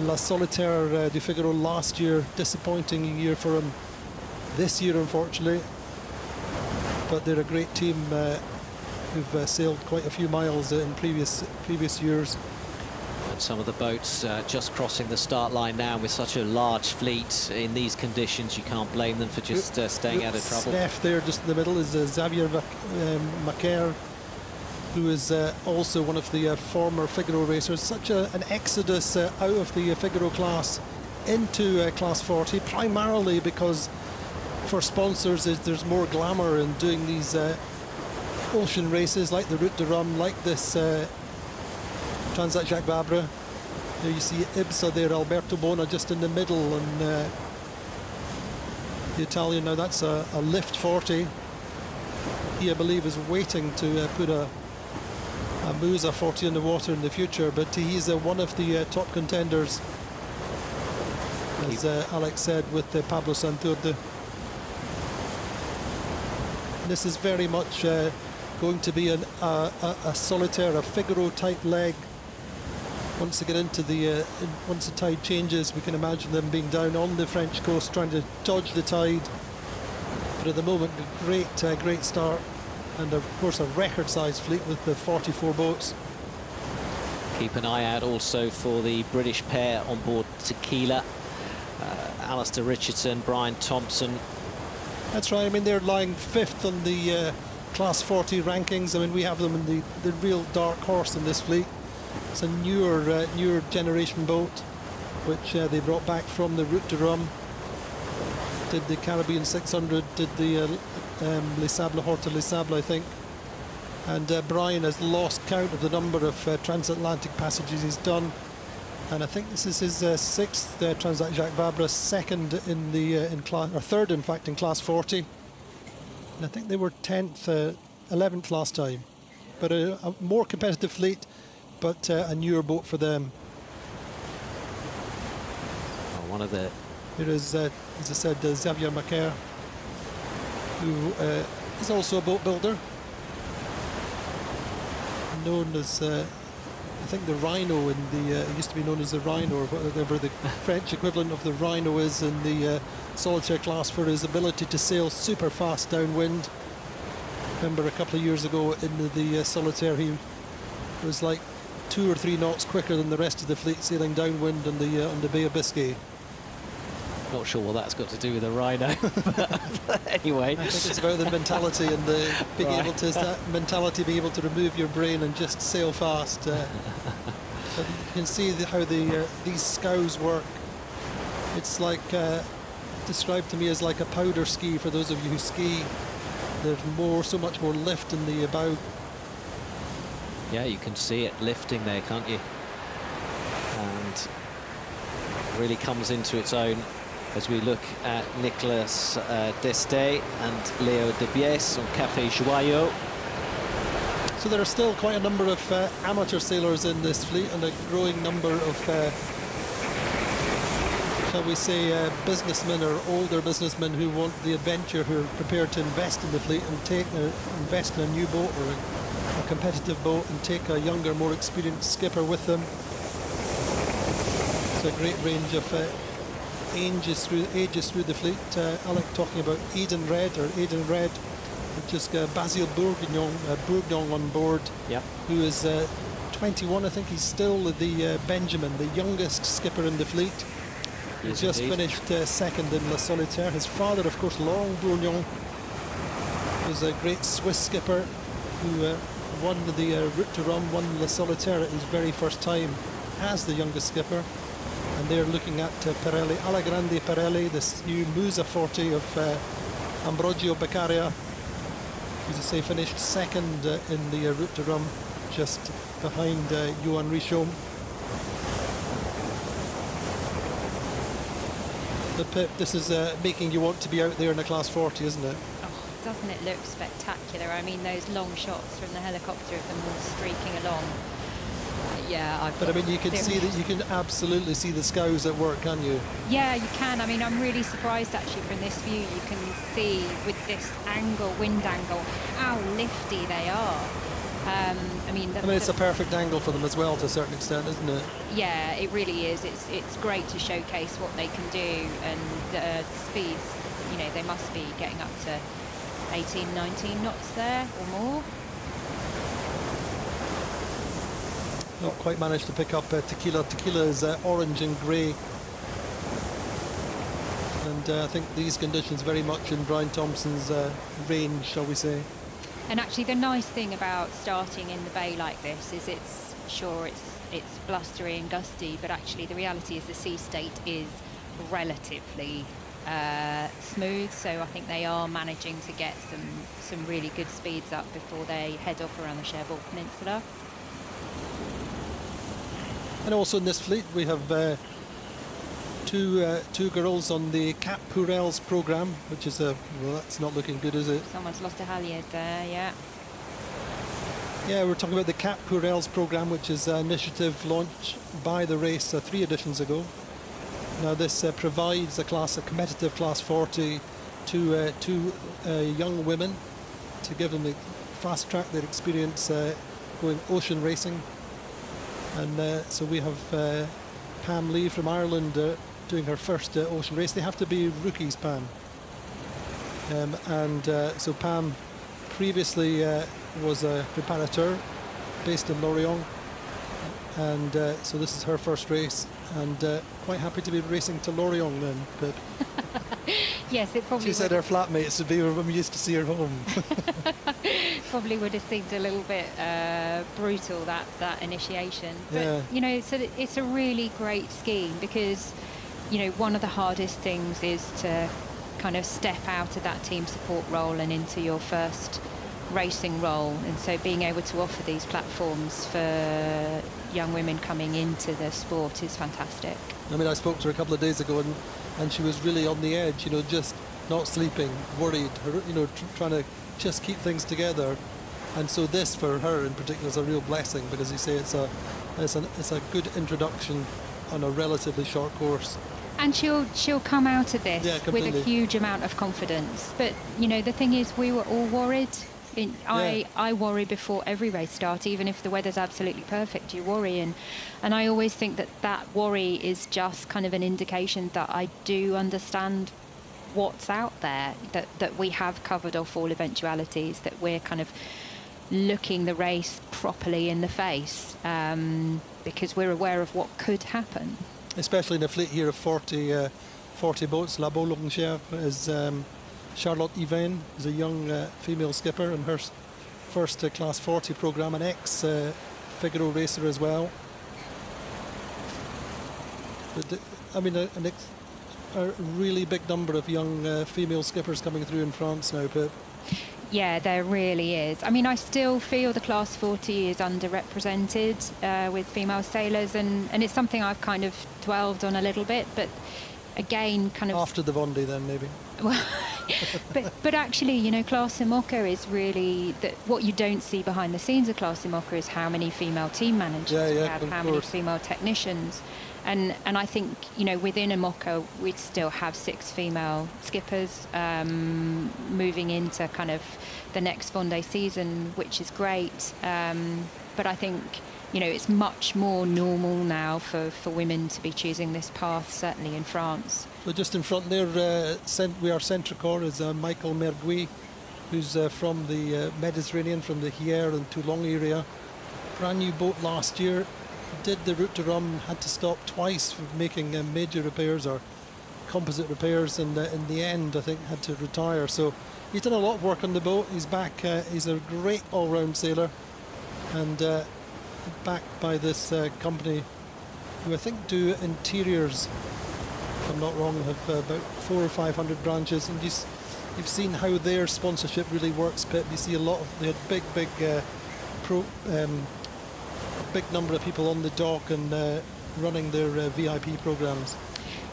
La Solitaire du Figaro last year. Disappointing year for him this year, unfortunately. But they're a great team who've sailed quite a few miles in previous years. And some of the boats just crossing the start line now with such a large fleet in these conditions. You can't blame them for just staying out of trouble. Left there just in the middle is Xavier Macaire, who is also one of the former Figaro racers. Such an exodus out of the Figaro class into Class 40, primarily because for sponsors there's more glamour in doing these ocean races like the Route de Rhum, like this Transat Jacques Vabre. There you see Ibsa there, Alberto Bona just in the middle, and the Italian, now that's a lift 40. He, I believe, is waiting to put a Musa 40 in the water in the future, but he's one of the top contenders, as Alex said, with Pablo Santurce. This is very much going to be a solitaire, a Figaro type leg. Once they get into the once the tide changes, we can imagine them being down on the French coast trying to dodge the tide. But at the moment, a great start, and of course a record-sized fleet with the 44 boats. Keep an eye out also for the British pair on board Tequila, Alistair Richardson, Brian Thompson. That's right. I mean, they're lying 5th on the Class 40 rankings. I mean, we have them in the real dark horse in this fleet. It's a newer generation boat, which they brought back from the Route de Rhum. Did the Caribbean 600, did the Les Sables Horta Les Sables, I think. And Brian has lost count of the number of transatlantic passages he's done. And I think this is his 6th Transat Jacques Vabre, 2nd in the class, or 3rd in fact in Class 40. And I think they were 10th, 11th last time. But a more competitive fleet, but a newer boat for them. Oh, one of the... Here is, as I said, Xavier Macaire, who is also a boat builder, known as I think the Rhino in the it used to be known as the Rhino, or whatever the French equivalent of the Rhino is in the solitaire class, for his ability to sail super fast downwind. Remember a couple of years ago in the solitaire, he was like 2 or 3 knots quicker than the rest of the fleet sailing downwind on the Bay of Biscay. Not sure what that's got to do with a Rhino, but anyway. I think it's about the mentality and the being Right. able to, that mentality, being able to remove your brain and just sail fast. But you can see how these scows work. It's like described to me as like a powder ski for those of you who ski. There's so much more lift in the bow. Yeah, you can see it lifting there, can't you? And really comes into its own as we look at Nicolas Destet and Leo Debies on Café Joyeux. So there are still quite a number of amateur sailors in this fleet, and a growing number of, shall we say, businessmen or older businessmen who want the adventure, who are prepared to invest in the fleet and invest in a new boat or a competitive boat and take a younger, more experienced skipper with them. It's a great range of ages through the fleet. Alec talking about Aidan Red, just Basile Bourgnon on board, yep, who is 21. I think he's still the Benjamin, the youngest skipper in the fleet. He just finished second in La Solitaire. His father, of course, Laurent Bourgnon, was a great Swiss skipper who won the Route to Rome, won La Solitaire at his very first time as the youngest skipper. And they're looking at Pirelli, Alagrande Pirelli, this new Musa 40 of Ambrogio Beccaria, who's, I say, finished second in the Route to Rome, just behind Johan Richomme. The Pip, this is making you want to be out there in a Class 40, isn't it? Oh, doesn't it look spectacular? I mean, those long shots from the helicopter of them all streaking along. Yeah, but I mean, you can see that, you can absolutely see the scows at work, can you? Yeah, you can. I mean, I'm really surprised actually from this view. You can see with this angle, wind angle, how lifty they are. I mean, it's a perfect angle for them as well, to a certain extent, isn't it? Yeah, it really is. It's great to showcase what they can do, and the speeds. You know, they must be getting up to 18, 19 knots there or more. Not quite managed to pick up Tequila. Tequila is orange and grey. And I think these conditions very much in Brian Thompson's range, shall we say. And actually the nice thing about starting in the bay like this is it's blustery and gusty, but actually the reality is the sea state is relatively smooth, so I think they are managing to get some really good speeds up before they head off around the Cherbourg Peninsula. And also in this fleet we have two girls on the Cap Pourels programme, which is well, that's not looking good, is it? Someone's lost a halyard there, yeah. Yeah, we're talking about the Cap Pourels programme, which is an initiative launched by the race 3 editions ago. Now this provides a competitive Class 40 to two young women to give them, fast track their experience going ocean racing. And so we have Pam Lee from Ireland doing her first ocean race. They have to be rookies, Pam. So Pam previously was a préparateur based in Lorient, and so this is her first race, and quite happy to be racing to Lorient then. But yes, it probably. She said her flatmates would be when we used to see her home. Probably would have seemed a little bit brutal, that initiation. But yeah. You know, so it's a really great scheme because, you know, one of the hardest things is to kind of step out of that team support role and into your first racing role, and so being able to offer these platforms for young women coming into the sport is fantastic. I mean, I spoke to her a couple of days ago, and she was really on the edge, you know, just not sleeping, worried, you know, trying to just keep things together. And so this for her in particular is a real blessing, because you say it's a good introduction on a relatively short course. And she'll come out of this with a huge amount of confidence. But you know, the thing is, we were all worried. I worry before every race start, even if the weather's absolutely perfect, you worry. And I always think that worry is just kind of an indication that I do understand what's out there, that we have covered off all eventualities, that we're kind of looking the race properly in the face, because we're aware of what could happen. Especially in a fleet here of 40 boats. La Boulangère is Charlotte Yvain is a young female skipper in her first Class 40 programme, an ex-Figaro racer as well. But, I mean, a really big number of young female skippers coming through in France now, but Yeah, there really is. I mean, I still feel the Class 40 is underrepresented with female sailors, and it's something I've kind of dwelled on a little bit, but again, kind of... After the Vendée then, maybe. Well, but actually, you know, Class IMOCA is really... what you don't see behind the scenes of Class IMOCA is how many female team managers we have, how many female technicians. And I think, you know, within IMOCA, we'd still have 6 female skippers moving into kind of the next Vendée season, which is great. But I think, you know, it's much more normal now for women to be choosing this path, certainly in France. So just in front there, we are centre core is Michael Mergui, who's from the Mediterranean, from the Hyères and Toulon area. Brand new boat last year. Did the route to Rome, had to stop twice for making major repairs or composite repairs, and in the end I think had to retire. So he's done a lot of work on the boat. He's back. He's a great all-round sailor, and backed by this company who I think do interiors, if I'm not wrong, have about 400 or 500 branches, and you've seen how their sponsorship really works, Pip. You see a lot of, they had big big number of people on the dock and running their VIP programs.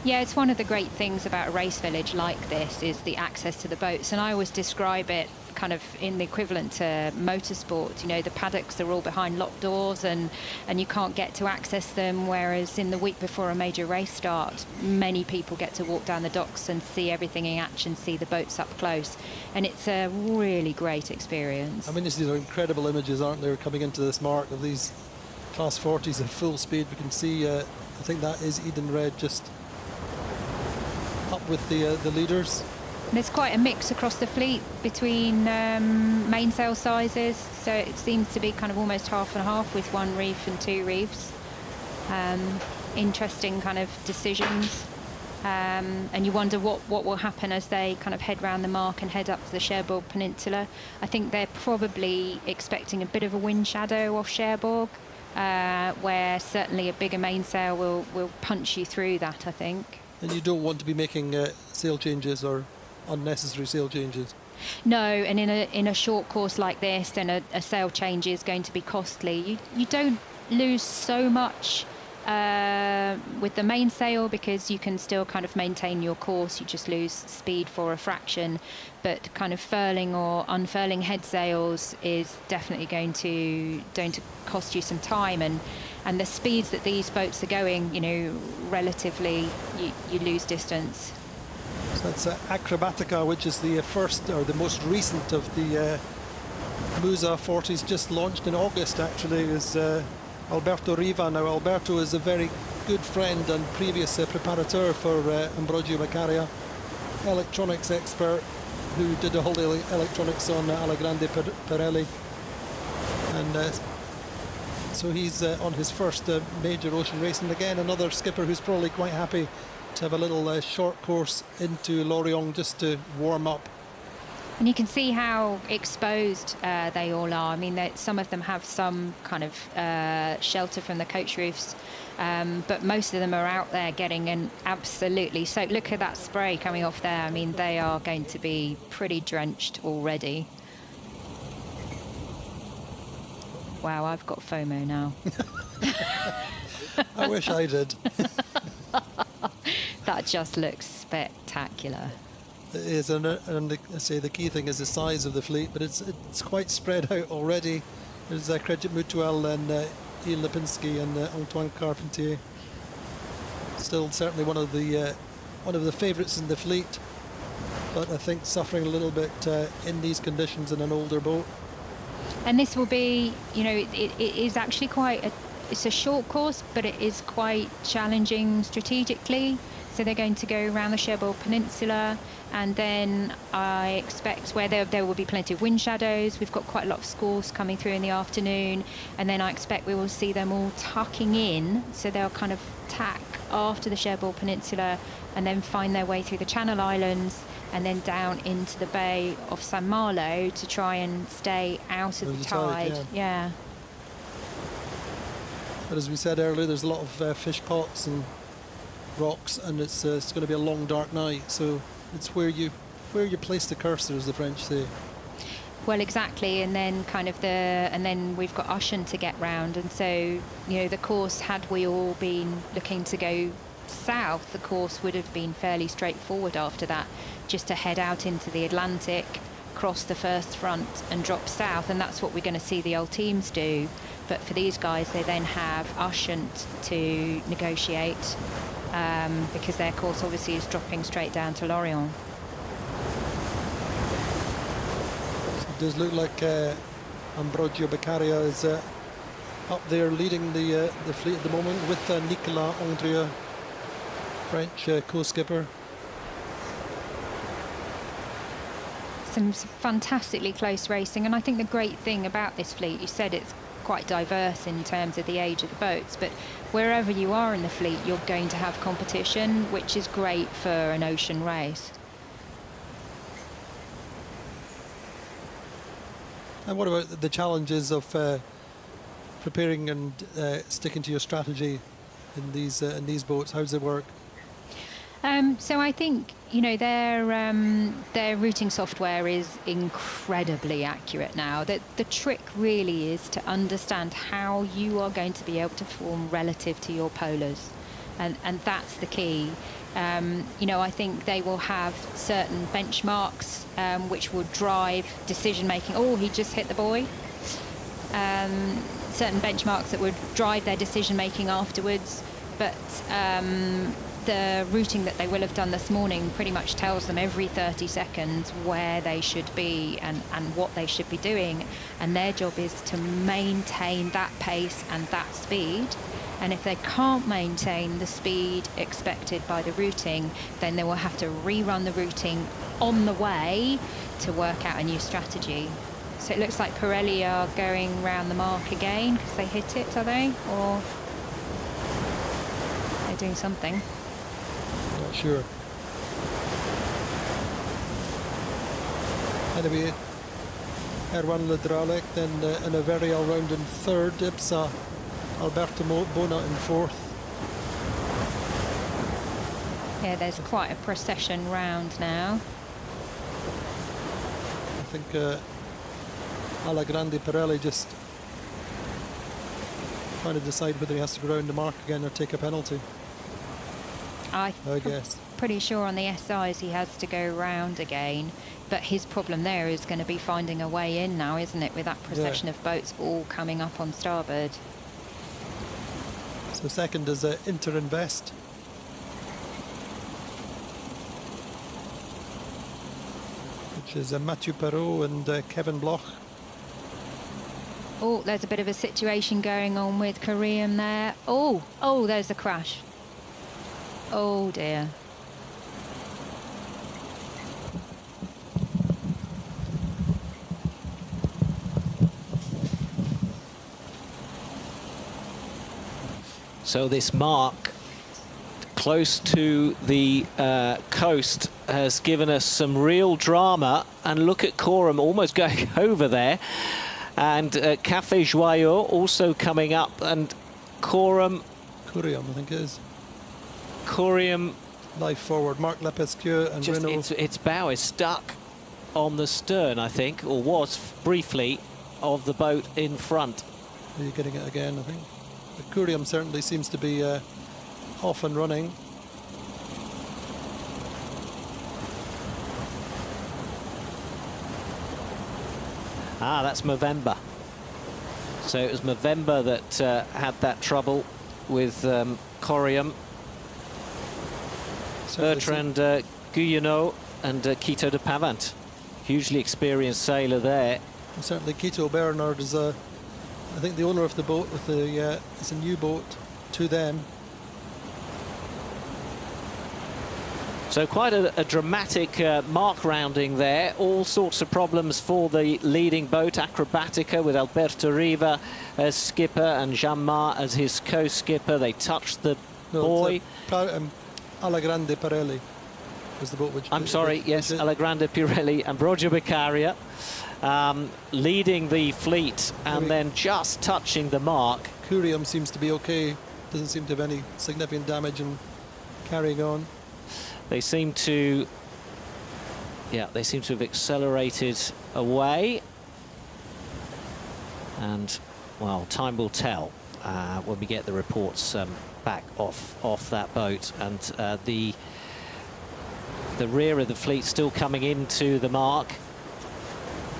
Yeah, it's one of the great things about a race village like this is the access to the boats, and I always describe it kind of in the equivalent to motorsport. You know, the paddocks are all behind locked doors and you can't get to access them, whereas in the week before a major race start, many people get to walk down the docks and see everything in action, see the boats up close, and it's a really great experience. I mean, these are incredible images, aren't they, coming into this mark of these Class 40s at full speed. We can see, I think that is Eden Red just up with the leaders. There's quite a mix across the fleet between mainsail sizes, so it seems to be kind of almost half and half with 1 reef and 2 reefs. Interesting kind of decisions, and you wonder what will happen as they kind of head round the mark and head up to the Cherbourg Peninsula. I think they're probably expecting a bit of a wind shadow off Cherbourg, where certainly a bigger mainsail will punch you through that, I think. And you don't want to be making sail changes or unnecessary sail changes. No, and in a short course like this, then a sail change is going to be costly. You don't lose so much with the mainsail because you can still kind of maintain your course. You just lose speed for a fraction, but kind of furling or unfurling head sails is definitely going to cost you some time, and the speeds that these boats are going, you know, relatively you lose distance. So that's Acrobatica, which is the first or the most recent of the Musa 40s, just launched in August actually, is Alberto Riva. Now Alberto is a very good friend and previous preparateur for Ambrogio Beccaria, electronics expert who did all the electronics on Allegrande Pirelli, and so he's on his first major ocean race, and again another skipper who's probably quite happy to have a little short course into Lorient just to warm up. And you can see how exposed they all are. I mean, some of them have some kind of shelter from the coach roofs, but most of them are out there getting an absolutely soaked. Look at that spray coming off there. I mean, they are going to be pretty drenched already. Wow, I've got FOMO now. I wish I did. That just looks spectacular. It is, and I say the key thing is the size of the fleet, but it's quite spread out already. There's Krejcik Mutual and Ian Lipinski and Antoine Carpentier. Still certainly one of the favourites in the fleet, but I think suffering a little bit in these conditions in an older boat. And this will be, you know, it is actually it's a short course, but it is quite challenging strategically. So they're going to go around the Cherbourg Peninsula, and then I expect where there will be plenty of wind shadows. We've got quite a lot of squalls coming through in the afternoon, and then I expect we will see them all tucking in. So they'll kind of tack after the Cherbourg Peninsula and then find their way through the Channel Islands and then down into the Bay of St Malo to try and stay out of the tide. Yeah. But as we said earlier, there's a lot of fish pots and rocks, and it's going to be a long dark night, so it's where you place the cursor, as the French say. Well, exactly, and then then we've got Ushant to get round, and so, you know, the course, had we all been looking to go south, the course would have been fairly straightforward after that, just to head out into the Atlantic, cross the first front and drop south, and that's what we're going to see the ULTIMs do. But for these guys, they then have Ushant to negotiate, because their course obviously is dropping straight down to Lorient. It does look like Ambrogio Beccaria is up there leading the fleet at the moment with Nicolas Andrieux, French co-skipper. Some fantastically close racing, and I think the great thing about this fleet, you said it's quite diverse in terms of the age of the boats, but wherever you are in the fleet, you're going to have competition, which is great for an ocean race. And what about the challenges of preparing and sticking to your strategy in these boats? How does it work? So I think, you know, their routing software is incredibly accurate now. The trick really is to understand how you are going to be able to perform relative to your polars, and that's the key. You know, I think they will have certain benchmarks which will drive decision making. Oh, he just hit the buoy. Certain benchmarks that would drive their decision making afterwards, but the routing that they will have done this morning pretty much tells them every 30 seconds where they should be and what they should be doing, and their job is to maintain that pace and that speed. And if they can't maintain the speed expected by the routing, then they will have to rerun the routing on the way to work out a new strategy. So it looks like Pirelli are going round the mark again because they hit it, are they? Or they're doing something. Not sure. Anyway, Erwan Ledralec then in a very all-round in third. Ipsa Alberto Bona in fourth. Yeah, there's quite a procession round now. I think Alagrande Pirelli just trying to decide whether he has to go round the mark again or take a penalty. I guess. Pretty sure on the SIs he has to go round again, but his problem there is going to be finding a way in now, isn't it, with that procession of boats all coming up on starboard. So second is Interinvest. Which is Mathieu Perrault and Kevin Bloch. Oh, there's a bit of a situation going on with Korean there. Oh, there's a crash. Oh dear. So this mark close to the coast has given us some real drama, and look at Coram almost going over there, and Café Joyeux also coming up, and Corium, I think it is. Corium life forward. Marc Lepesquieu and just Renault. its bow is stuck on the stern, I think, or was briefly, of the boat in front. Are you getting it again, I think? The Curium certainly seems to be off and running. Ah, that's Movember. So it was Movember that had that trouble with Corium. Bertrand Guyonneau and Quito de Pavant. Hugely experienced sailor there. And certainly Quito Bernard is I think the owner of the boat with the it's a new boat to them. So quite a dramatic mark rounding there. All sorts of problems for the leading boat, Acrobatica, with Alberto Riva as skipper and Jean-Marc as his co-skipper. They touched the buoy. Alagrande Pirelli was the boat which... I'm sorry, yes, Alagrande Pirelli and Ambrogio Beccaria leading the fleet and then just touching the mark. Curium seems to be okay. Doesn't seem to have any significant damage and carrying on. They seem to Yeah, they seem to have accelerated away. And, well, time will tell when we get the reports back off that boat. And the rear of the fleet still coming into the mark.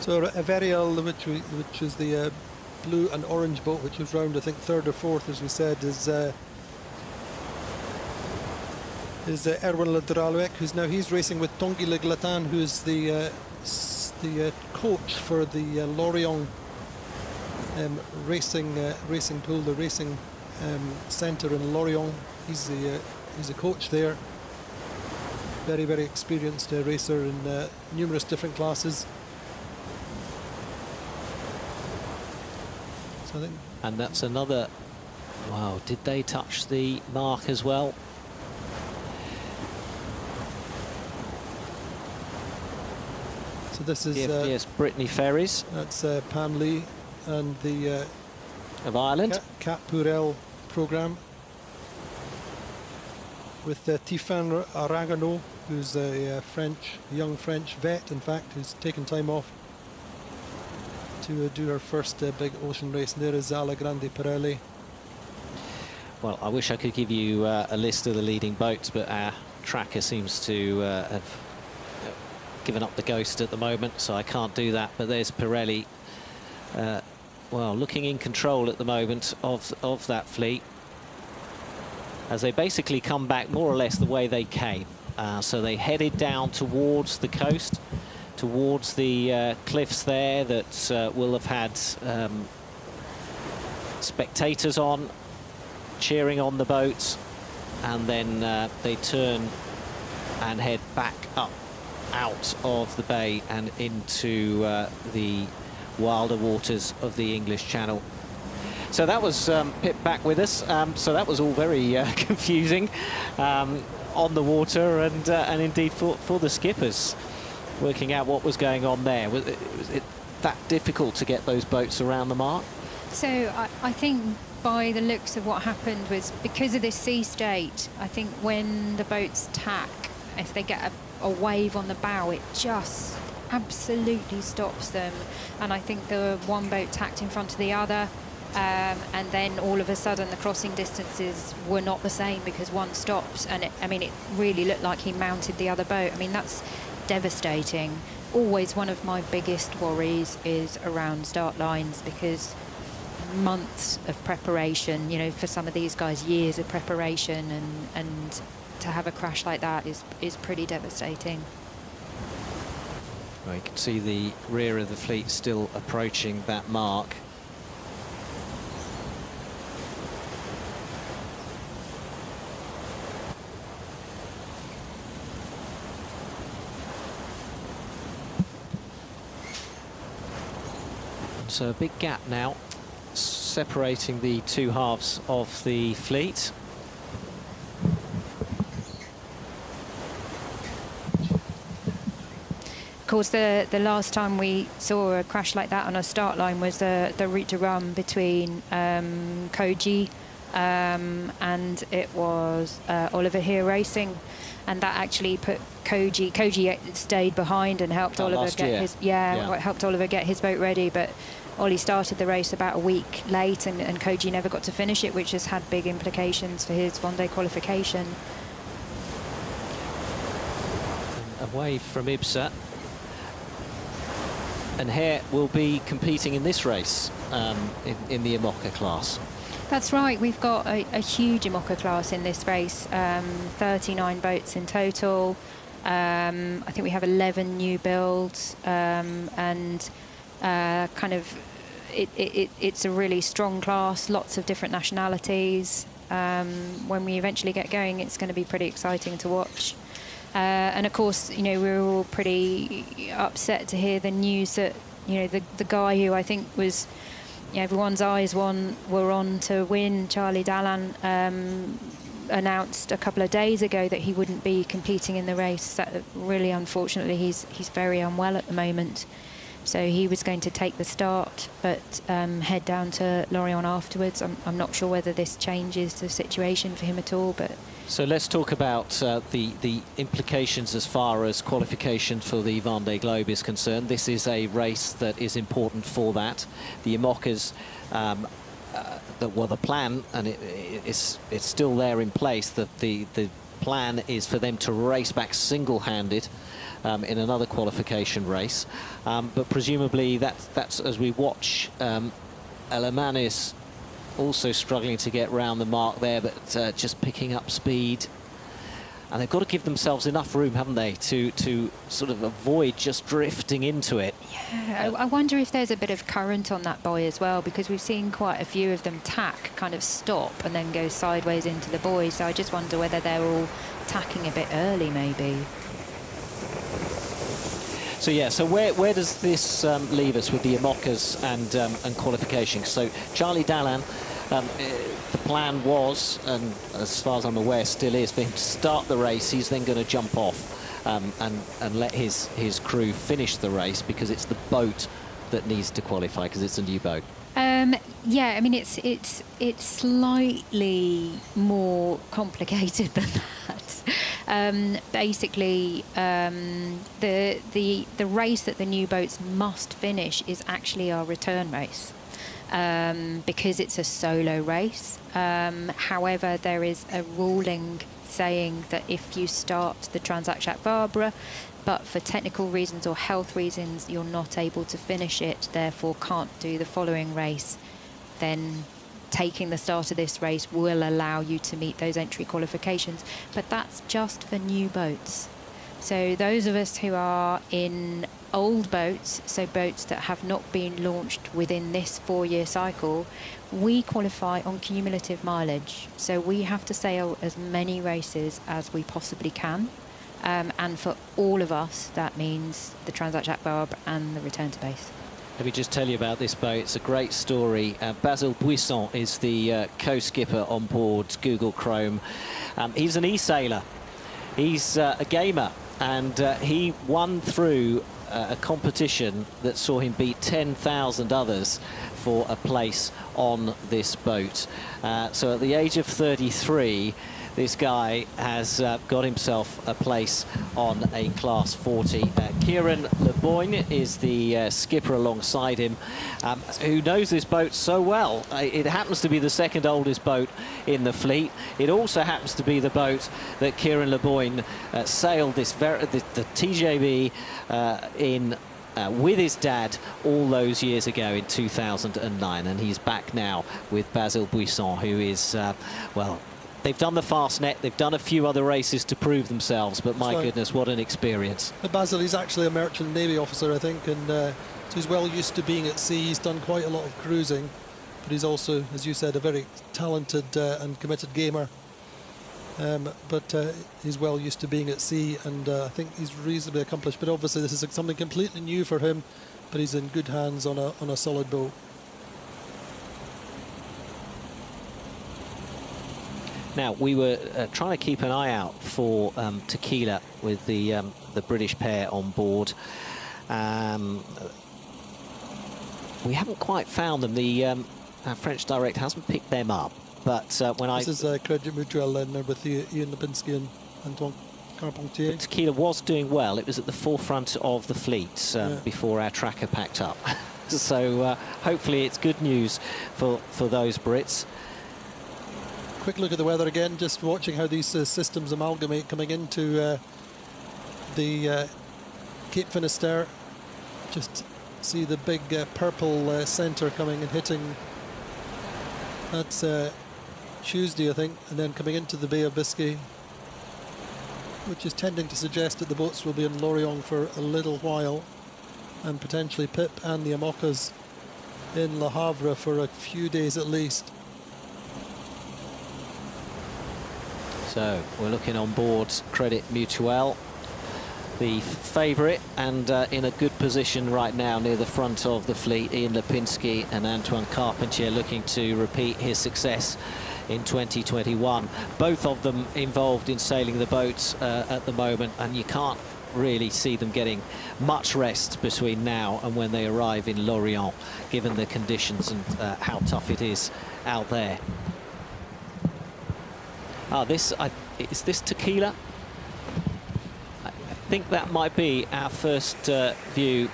So Averial, which is the blue and orange boat, which was round, I think, 3rd or 4th, as we said, is Erwin Ledralwek, he's racing with Tanguy Le Glatan, who's the coach for the Lorient racing pool, the racing centre in Lorient. He's a coach there. Very, very experienced racer in numerous different classes. So I think. And that's another. Wow, did they touch the mark as well? So this is yes, Brittany Ferries. That's Pam Lee and the of Ireland. Cat Purell programme with Tiffany Aragano, who's a young French vet, in fact, who's taken time off to do her first big ocean race. And there is Ala Grande Pirelli. Well, I wish I could give you a list of the leading boats, but our tracker seems to have given up the ghost at the moment, so I can't do that. But there's Pirelli, well, looking in control at the moment of that fleet, as they basically come back more or less the way they came. So they headed down towards the coast, towards the cliffs there that will have had spectators on, cheering on the boats, and then they turn and head back up out of the bay and into the wilder waters of the English Channel. So that was Pip back with us. So that was all very confusing on the water, and indeed for the skippers, working out what was going on there. Was it that difficult to get those boats around the mark? So I think by the looks of what happened was because of this sea state, I think when the boats tack, if they get a wave on the bow, it just absolutely stops them. And I think the one boat tacked in front of the other, and then all of a sudden the crossing distances were not the same because one stopped, and it really looked like he mounted the other boat. I mean, that's devastating. Always one of my biggest worries is around start lines, because months of preparation, you know, for some of these guys, years of preparation, and to have a crash like that is pretty devastating. Well, you can see the rear of the fleet still approaching that mark. So a big gap now separating the two halves of the fleet. Of course, the last time we saw a crash like that on a start line was the Route de Rhum between Koji and it was Oliver Here Racing, and that actually put Koji stayed behind and helped Oliver get his helped Oliver get his boat ready, but Ollie started the race about a week late, and Koji never got to finish it, which has had big implications for his Vendée qualification. Away from IBSA. And Hare will be competing in this race in the IMOCA class. That's right. We've got a huge IMOCA class in this race, 39 boats in total. I think we have 11 new builds, and kind of it's a really strong class, lots of different nationalities. When we eventually get going, it's going to be pretty exciting to watch. And of course, you know, we were all pretty upset to hear the news that, you know, the guy who I think was, you know, everyone's eyes were on to win, Charlie Dallan, announced a couple of days ago that he wouldn't be competing in the race. That really, unfortunately, he's very unwell at the moment. So he was going to take the start, but head down to Lorient afterwards. I'm not sure whether this changes the situation for him at all, but... So let's talk about the implications as far as qualification for the Vendée Globe is concerned. This is a race that is important for that. The IMOCAs, the plan, and it's still there in place, that the plan is for them to race back single-handed in another qualification race. But presumably that's as we watch, Aleman is also struggling to get round the mark there, but just picking up speed. And they've got to give themselves enough room, haven't they, to sort of avoid just drifting into it. Yeah, I wonder if there's a bit of current on that buoy as well, because we've seen quite a few of them tack, kind of stop and then go sideways into the buoy. So I just wonder whether they're all tacking a bit early, maybe. So yeah, so where does this leave us with the IMOCAs and qualification? So Charlie Dalin, the plan was, and as far as I'm aware still is, for him to start the race. He's then going to jump off and let his crew finish the race, because it's the boat that needs to qualify, because it's a new boat. Yeah, I mean it's slightly more complicated than that. Basically, the race that the new boats must finish is actually our return race, because it's a solo race. However, there is a ruling saying that if you start the Transat Jacques Vabre, but for technical reasons or health reasons you're not able to finish it, therefore can't do the following race, then taking the start of this race will allow you to meet those entry qualifications. But that's just for new boats. So those of us who are in old boats, so boats that have not been launched within this 4-year cycle, we qualify on cumulative mileage. So we have to sail as many races as we possibly can. And for all of us, that means the Transat Jacques Vabre and the return to base. Let me just tell you about this boat. It's a great story. Basile Buisson is the co-skipper on board Google Chrome. He's an e-sailor. He's a gamer, and he won through a competition that saw him beat 10,000 others for a place on this boat. So at the age of 33, this guy has got himself a place on a Class 40. Kieran Le Boyne is the skipper alongside him, who knows this boat so well. It happens to be the second oldest boat in the fleet. It also happens to be the boat that Kieran Le Boyne sailed the TJB in with his dad all those years ago in 2009, and he's back now with Basile Buisson, who is, well, they've done the Fastnet, they've done a few other races to prove themselves, but my goodness, what an experience. Basil, he's actually a merchant Navy officer, I think, and so he's well used to being at sea. He's done quite a lot of cruising, but he's also, as you said, a very talented and committed gamer. But he's well used to being at sea, and I think he's reasonably accomplished. But obviously this is something completely new for him, but he's in good hands on a solid boat. Now, we were trying to keep an eye out for Tequila with the British pair on board. We haven't quite found them. Our French director hasn't picked them up. But when this is Credit Mutuel then with Ian Lipinski and Antoine Carpentier. But Tequila was doing well. It was at the forefront of the fleet before our tracker packed up. So hopefully it's good news for those Brits. Quick look at the weather again, just watching how these systems amalgamate coming into the Cape Finisterre. Just see the big purple centre coming and hitting. That's Tuesday, I think, and then coming into the Bay of Biscay, which is tending to suggest that the boats will be in Lorient for a little while, and potentially Pip and the IMOCAs in Le Havre for a few days at least. So we're looking on board Credit Mutuel, the favourite, and in a good position right now near the front of the fleet. Ian Lipinski and Antoine Carpentier looking to repeat his success in 2021. Both of them involved in sailing the boats at the moment, and you can't really see them getting much rest between now and when they arrive in Lorient, given the conditions and how tough it is out there. Is this tequila? I think that might be our first view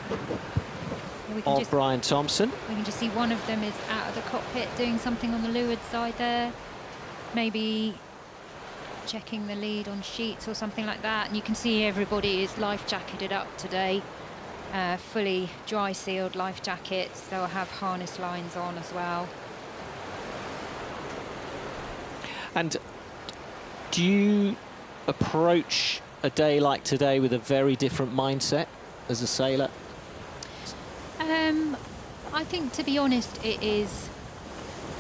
of Brian Thompson. We can just see one of them is out of the cockpit doing something on the leeward side there. Maybe checking the lead on sheets or something like that. And you can see everybody is life jacketed up today. Fully dry sealed life jackets. They'll have harness lines on as well. And do you approach a day like today with a very different mindset as a sailor? I think, to be honest, the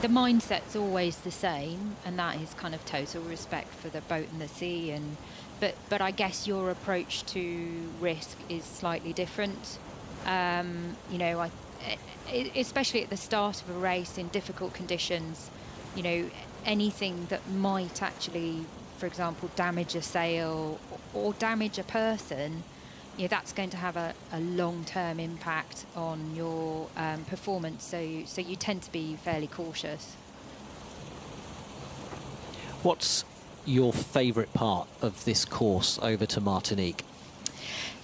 mindset's always the same, and that is kind of total respect for the boat and the sea. But I guess your approach to risk is slightly different. You know, especially at the start of a race in difficult conditions, you know, anything that might actually, for example, damage a sail or damage a person, you know, that's going to have a long-term impact on your performance. So you tend to be fairly cautious. What's your favourite part of this course over to Martinique?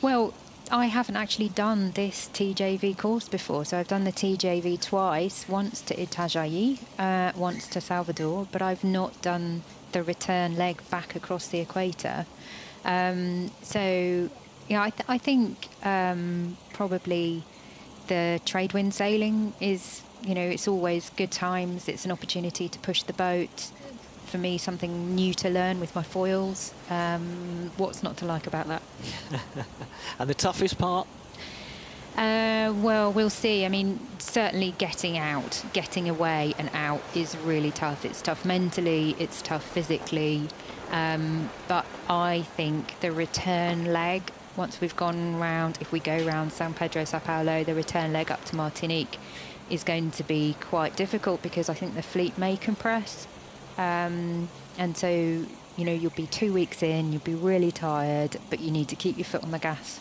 Well, I haven't actually done this TJV course before, so I've done the TJV twice, once to Itajaí, once to Salvador, but I've not done the return leg back across the equator. So, yeah, I think probably the trade wind sailing is, you know, it's always good times. It's an opportunity to push the boat. For me, something new to learn with my foils. What's not to like about that? And the toughest part? Well, we'll see. I mean, certainly getting out, getting away and out is really tough. It's tough mentally, it's tough physically. But I think the return leg, once we've gone round, if we go round San Pedro, Sao Paulo, the return leg up to Martinique is going to be quite difficult, because I think the fleet may compress. And so, you know, you'll be 2 weeks in, you'll be really tired, but you need to keep your foot on the gas.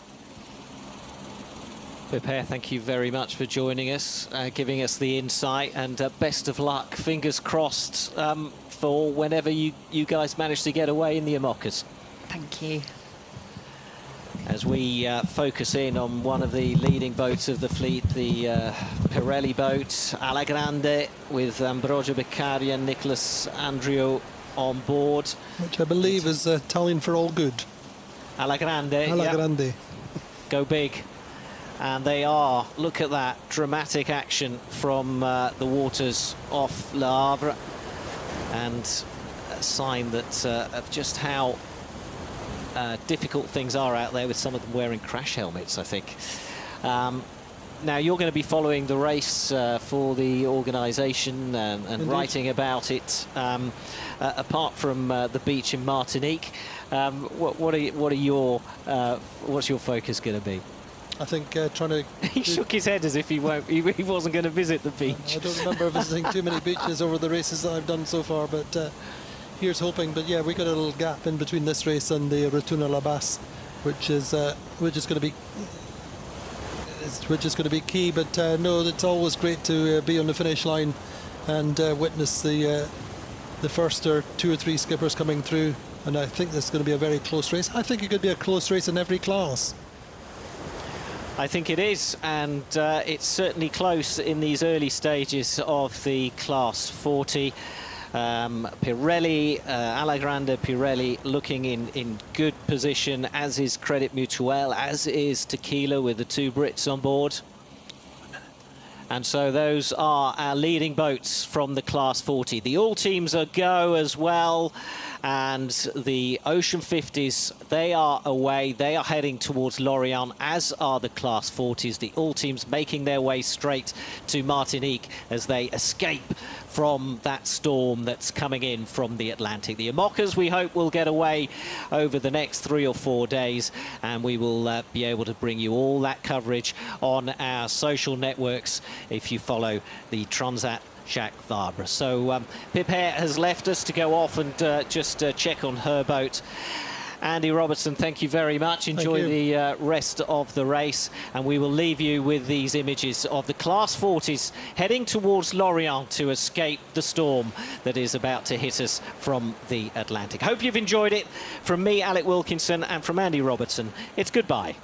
Pipere, thank you very much for joining us, giving us the insight, and best of luck. Fingers crossed for whenever you guys manage to get away in the IMOCAs. Thank you. As we focus in on one of the leading boats of the fleet, the Pirelli boat, Alla Grande, with Ambrogio Beccaria and Nicholas Andrio on board. Which I believe is Italian for all good. Alla Grande. Alla Grande. Go big. And they are, look at that, dramatic action from the waters off Le Havre. And a sign that of just how difficult things are out there, with some of them wearing crash helmets, I think. Now, you're going to be following the race for the organisation and writing about it. Apart from the beach in Martinique, what's your focus going to be? I think trying to... He shook his head as if he wasn't going to visit the beach. I don't remember visiting too many beaches over the races that I've done so far, but here's hoping. But yeah, we got a little gap in between this race and the Return à la Basse, which is going to be key. But no, it's always great to be on the finish line and witness the first or two or three skippers coming through. And I think this is going to be a very close race. I think it could be a close race in every class. I think it is, and it's certainly close in these early stages of the Class 40. Pirelli, Alla Grande Pirelli looking in good position, as is Credit Mutuel, as is Tequila, with the two Brits on board. And so those are our leading boats from the Class 40. The Ultims are go as well, and the Ocean 50s, they are away. They are heading towards Lorient, as are the Class 40s. The Ultims making their way straight to Martinique as they escape from that storm that's coming in from the Atlantic. The IMOCAs, we hope, will get away over the next 3 or 4 days, and we will be able to bring you all that coverage on our social networks if you follow the Transat Jacques Vabre. So Pipere has left us to go off and just check on her boat. Andy Robertson, thank you very much. Enjoy the rest of the race, and we will leave you with these images of the Class 40s heading towards Lorient to escape the storm that is about to hit us from the Atlantic. Hope you've enjoyed it. From me, Alec Wilkinson, and from Andy Robertson, it's goodbye.